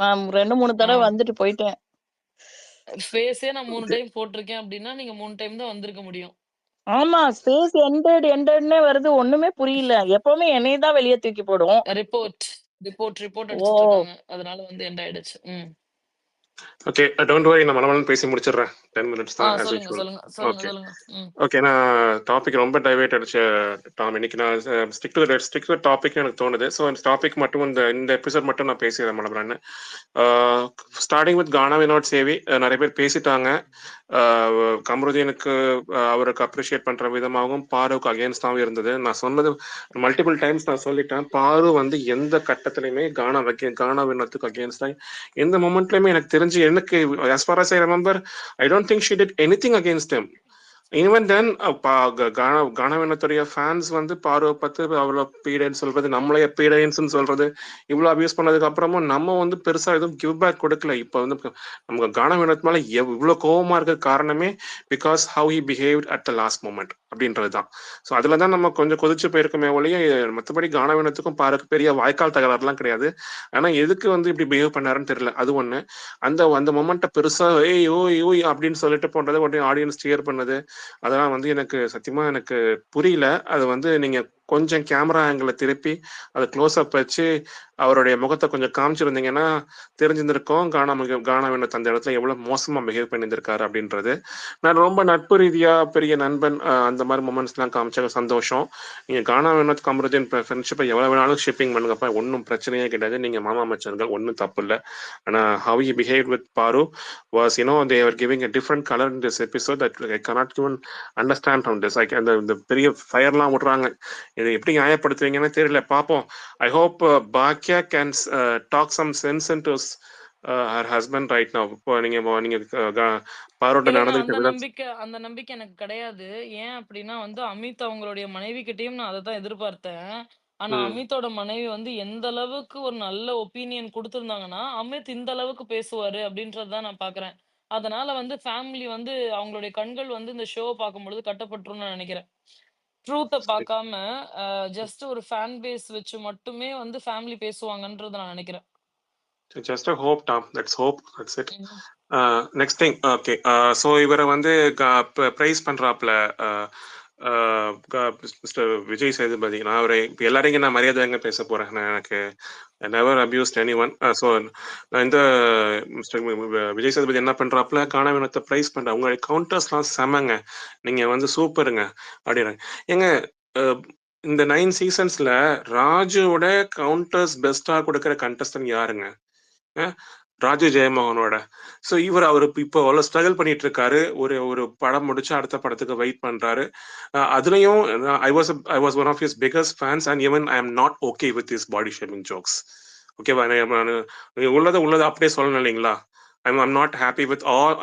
நான் 2-3 தடவை வந்துட்டு போயிட்டேன். ஃபேஸே நான் 3 டைம் போட்டிருக்கேன் அப்படின்னா நீங்க 3 டைம் தான் வந்திருக்க முடியும். ஆமா, ஸ்பேஸ் எண்டட்னே வருது. ஒண்ணுமே புரியல. எப்பவுமே என்னைய தான் வெளியே தூக்கி போடும். ரிப்போர்ட் அடிச்சிட்டு இருக்காங்க. அதனால வந்து எண்ட் ஆயிடுச்சு. ஓகே, டோன்ட் வரி, நான் மனமளன்னு பேசி முடிச்சிடுறேன். 10 மினிட்ஸ் தான். சொல்லுங்க. ஓகே, நான் டாபிக் ரொம்ப டைவேட் அடிச்ச டாம். இன்னைக்கு நான் ஸ்டிக் டு டாபிக் எனக்கு தோணுது. ஸோ இந்த டாபிக் மட்டும் இந்த எபிசோட் மட்டும் நான் பேசிடுறேன் மனமளன்னு. ஸ்டார்டிங் வித் கானா வினோத் சேவி. நிறைய பேர் பேசிட்டாங்க. கமருதீனுக்கு அவருக்கு அப்ரிஷியேட் பண்ற விதமாகவும் பாருக்கு அகேன்ஸ்டாகவும் இருந்தது. நான் சொன்னது மல்டிபிள் டைம்ஸ் நான் சொல்லிட்டேன். பாரு வந்து எந்த கட்டத்திலையுமே கானா வினோத்துக்கு அகேன்ஸ்டா எந்த மொமெண்ட்லயுமே எனக்கு தெரிஞ்சு எனக்கு as far as I remember, I don't think she did anything against him. Even then கானவினத்துடைய ஃபேன்ஸ் வந்து பார்வை பார்த்து அவ்வளோ பீடைன்னு சொல்றது, நம்மளைய பீடைன்னு சொல்றது, இவ்வளோ அபியூஸ் பண்ணதுக்கு அப்புறமும் நம்ம வந்து பெருசா எதுவும் கிவ் பேக் கொடுக்கல. இப்போ வந்து நமக்கு கானவினத் மேல இவ்வளோ கோபமா இருக்க காரணமே because how he behaved at the last moment அப்படின்றது தான். ஸோ அதுல தான் நம்ம கொஞ்சம் கொதிச்சு போயிருக்கோமே ஒழிய மற்றபடி கானவினத்துக்கும் பாருக்கு பெரிய வாய்க்கால் தகராறுலாம் கிடையாது. ஆனா எதுக்கு வந்து இப்படி பிஹேவ் பண்ணாருன்னு தெரியல. அது ஒண்ணு. அந்த மொமெண்ட்டை பெருசா ஓய் அப்படின்னு சொல்லிட்டு போன்றது, உடனே ஆடியன்ஸ் ஸ்டியர் பண்ணது, அதெல்லாம் வந்து எனக்கு சத்தியமா எனக்கு புரியல. அது வந்து நீங்க கொஞ்சம் கேமரா ஆங்கிள திருப்பி அதை க்ளோஸ் அப் வச்சு அவருடைய முகத்தை கொஞ்சம் காமிச்சிருந்தீங்கன்னா தெரிஞ்சிருந்திருக்கோம் கானாவினத் அந்த இடத்துல எவ்வளவு மோசமா பிஹேவ் பண்ணியிருந்திருக்காரு அப்படின்றது. நான் ரொம்ப நட்பு ரீதியா பெரிய நண்பன் அந்த மாதிரி மூமெண்ட்ஸ் எல்லாம் காமிச்ச சந்தோஷம். நீங்க கானாவினத் கமருதீன் ஃப்ரெண்ட்ஷிப்பை எவ்வளவு வேணாலும் ஷிப்பிங் பண்ணுங்கப்பா, ஒன்றும் பிரச்சனையே கிடையாது. நீங்க மாமா மச்சன்கள், ஒன்றும் தப்பு இல்லை. ஆனா how he behaved with Paru was, they were giving a different color in this episode that I cannot even understand from this. Like the பெரிய ஃபயர்லாம் விடுறாங்க. இதை எப்படி நியாயப்படுத்துவீங்கன்னு தெரியல, பார்ப்போம். ஐ ஹோப் பாக்யா can talk some sense into her husband right now. இப்போ நீங்க பாரோட்ட இல்லங்க நடந்துகிட்ட அந்த நம்பிக்கை எனக்கு கிடையாது. ஏன் அப்படின்னா வந்து அமித் அவங்களுடைய மனைவி கிட்டயும் நான் அததான் எதிர்பார்த்தேன். ஆனா அமித்தோட மனைவி வந்து எந்த அளவுக்கு ஒரு நல்ல ஒப்பீனியன் குடுத்திருந்தாங்கன்னா, அமித் இந்த அளவுக்கு பேசுவாரு அப்படின்றதுதான் நான் பார்க்கிறேன். அதனால வந்து ஃபேமிலி வந்து அவங்களுடைய கண்கள் வந்து இந்த ஷோவ பார்க்கும்பொழுது கட்டப்பட்டுரும்னு நான் நினைக்கிறேன். ட்ரூத்த பார்க்காம ஜஸ்ட் ஒரு ஃபேன் பேஸ் வச்சு மட்டுமே வந்து ஃபேமிலி பேசுவாங்கன்றத நான் நினைக்கிறேன். Just hope Tom, that's hope, that's it. Hmm. Next thing, okay. So இவரை வந்து ப்ரைஸ் பண்றாப்ல மிஸ்டர் விஜய் சேதுபதி. நான் அவரை இப்போ எல்லாரையும் நான் மரியாதைங்க பேச போறேன். நான் எனக்கு never abused any one. So நான் இந்த மிஸ்டர் விஜய் சேதுபதி என்ன பண்றாப்ல, காணாவினத்தை ப்ரைஸ் பண்ற உங்களுடைய கவுண்டர்ஸ்லாம் செமங்க, நீங்க வந்து சூப்பருங்க அப்படின்றாங்க. ஏங்க இந்த 9 சீசன்ஸ்ல ராஜுவோட கவுண்டர்ஸ் பெஸ்டா கொடுக்குற கண்டஸ்டன்ட் யாருங்க? ராஜு ஜெயமோகனோட. ஸோ அவரு இப்போ அவ்வளோ ஸ்ட்ரகிள் பண்ணிட்டு இருக்காரு. ஒரு படம் முடிச்சு அடுத்த படத்துக்கு வெயிட் பண்றாரு. அதுலயும் I was one of his biggest fans and even I am not okay with his body shaming jokes. ஓகேவா? உள்ளதை அப்படியே சொல்லணும் இல்லைங்களா? I'm not happy with all.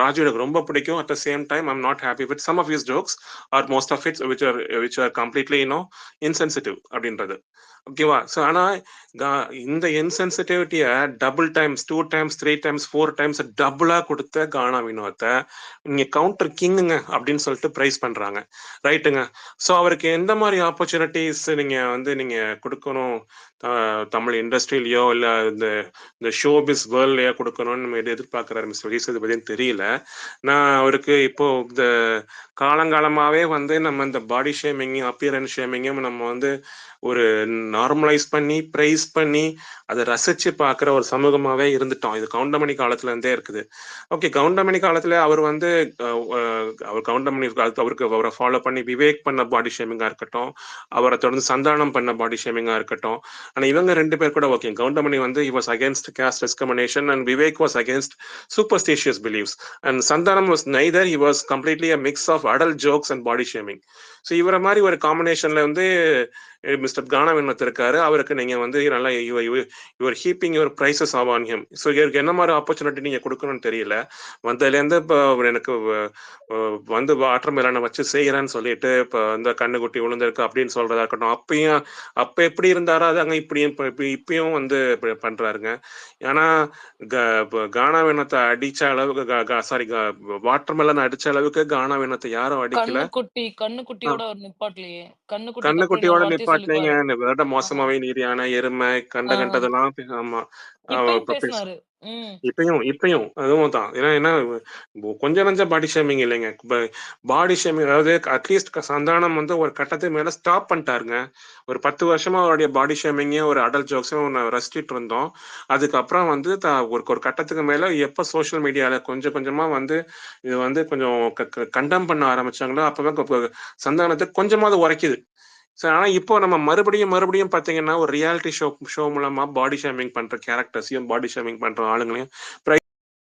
Raju எனக்கு ரொம்ப பிடிக்கும். At the same time, I'm not happy with some of his jokes or most of it which are completely insensitive அப்படின்றது. ஓகேவா? ஸோ ஆனா இந்த இன்சென்சிட்டிவிட்டிய double times, 2 times, 3 times, 4 times டபுளா கொடுத்த கானா வினோத்தை நீங்க கவுண்டர் கிங்குங்க அப்படின்னு சொல்லிட்டு பிரைஸ் பண்றாங்க. ரைட்டுங்க. ஸோ அவருக்கு எந்த மாதிரி ஆப்பர்ச்சுனிட்டிஸ் நீங்க கொடுக்கணும், தமிழ் இண்டஸ்ட்ரியிலயோ இல்ல இந்த ஷோபிஸ் வேர்ல்ட்லயோ கொடுக்கணும்னு நம்ம எதிர்பார்க்கிறாரு மிஸ்டர் விஜய் சேதுபதினு தெரியல. நான் அவருக்கு இப்போ இந்த காலங்காலமாவே வந்து நம்ம இந்த பாடி ஷேமிங்கும் அப்பியரன்ஸ் ஷேமிங்கும் நம்ம வந்து ஒரு நார்மலைஸ் பண்ணி பிரைஸ் பண்ணி அதை ரசிச்சு பார்க்குற ஒரு சமூகமாவே இருந்துட்டோம். இது கவுண்டமணி காலத்துல இருந்தே இருக்குது. ஓகே, கவுண்டமணி காலத்துல அவர் வந்து அவர் கவுண்டமணி அவருக்கு அவரை ஃபாலோ பண்ணி விவேக் பண்ண பாடி ஷேமிங்கா இருக்கட்டும், அவரை தொடர்ந்து சந்தானம் பண்ண பாடி ஷேமிங்கா இருக்கட்டும். ஆனா இவங்க 2 பேர் கூட ஓகே, கவுண்டமணி வந்து he was against caste discrimination and Vivek was against superstitious beliefs and Sandhanam was neither. He was completely a mix of adult jokes and body shaming. So இவரை மாதிரி ஒரு காம்பினேஷன்ல வந்து மிஸ்டர் கானா வினோத் இருக்காரு. அவருக்கு நீங்க வந்து நல்லா your heaping your praises on him. So இவருக்கு என்ன மாதிரி ஆப்பர்ச்சுனிட்டி நீங்க கொடுக்கணும்னு தெரியல. வந்ததுலேருந்து இப்போ எனக்கு வந்து வாட்டர் மேலான வச்சு செய்யறேன்னு சொல்லிட்டு இப்போ இந்த கண்ணுக்குட்டி விழுந்திருக்கு அப்படின்னு சொல்றதா இருக்கட்டும், அப்ப எப்படி இருந்தாரோ அது அங்க இப்பயும் வந்து பண்றாருங்க. ஏன்னா கானா வினத்தை அடிச்ச அளவுக்கு சாரி வாட்டர் மேலன் அடிச்ச அளவுக்கு கானா வினத்தை யாரும் அடிக்கல. கண்ணுக்குட்டியோட ஒரு நிப்பாட்லையே, கண்ணுக்குட்டியோட நிப்பாட்டினீங்க விட மோசமாவே நீரியான எருமை கண்டதெல்லாம். ஆமா, பேசினாரு. இப்பயும் அதுவும் தான். ஏன்னா கொஞ்சம் நஞ்ச பாடி ஷேமிங் இல்லைங்க. பாடி ஷேமிங் அதாவது அட்லீஸ்ட் சந்தானம் வந்து ஒரு கட்டத்துக்கு மேல ஸ்டாப் பண்ணிட்டாருங்க. ஒரு 10 வருஷமா அவருடைய பாடி ஷேமிங்கையும் ஒரு அடல்ட் ஜோக்ஸும் ரசிச்சிட்டு இருந்தோம். அதுக்கப்புறம் வந்து ஒரு கட்டத்துக்கு மேல எப்ப சோசியல் மீடியால கொஞ்சம் கொஞ்சமா வந்து இது வந்து கொஞ்சம் கண்டம் பண்ண ஆரம்பிச்சாங்களோ அப்பவே சந்தானத்தை கொஞ்சமாவது உரைக்குது. ஆனா இப்போ நம்ம மறுபடியும் பாத்தீங்கன்னா ஒரு ரியாலிட்டி ஷோ மூலமா பாடி ஷேமிங் பண்ற கேரக்டர்ஸையும் பாடி ஷேமிங் பண்ற ஆளுங்களையும்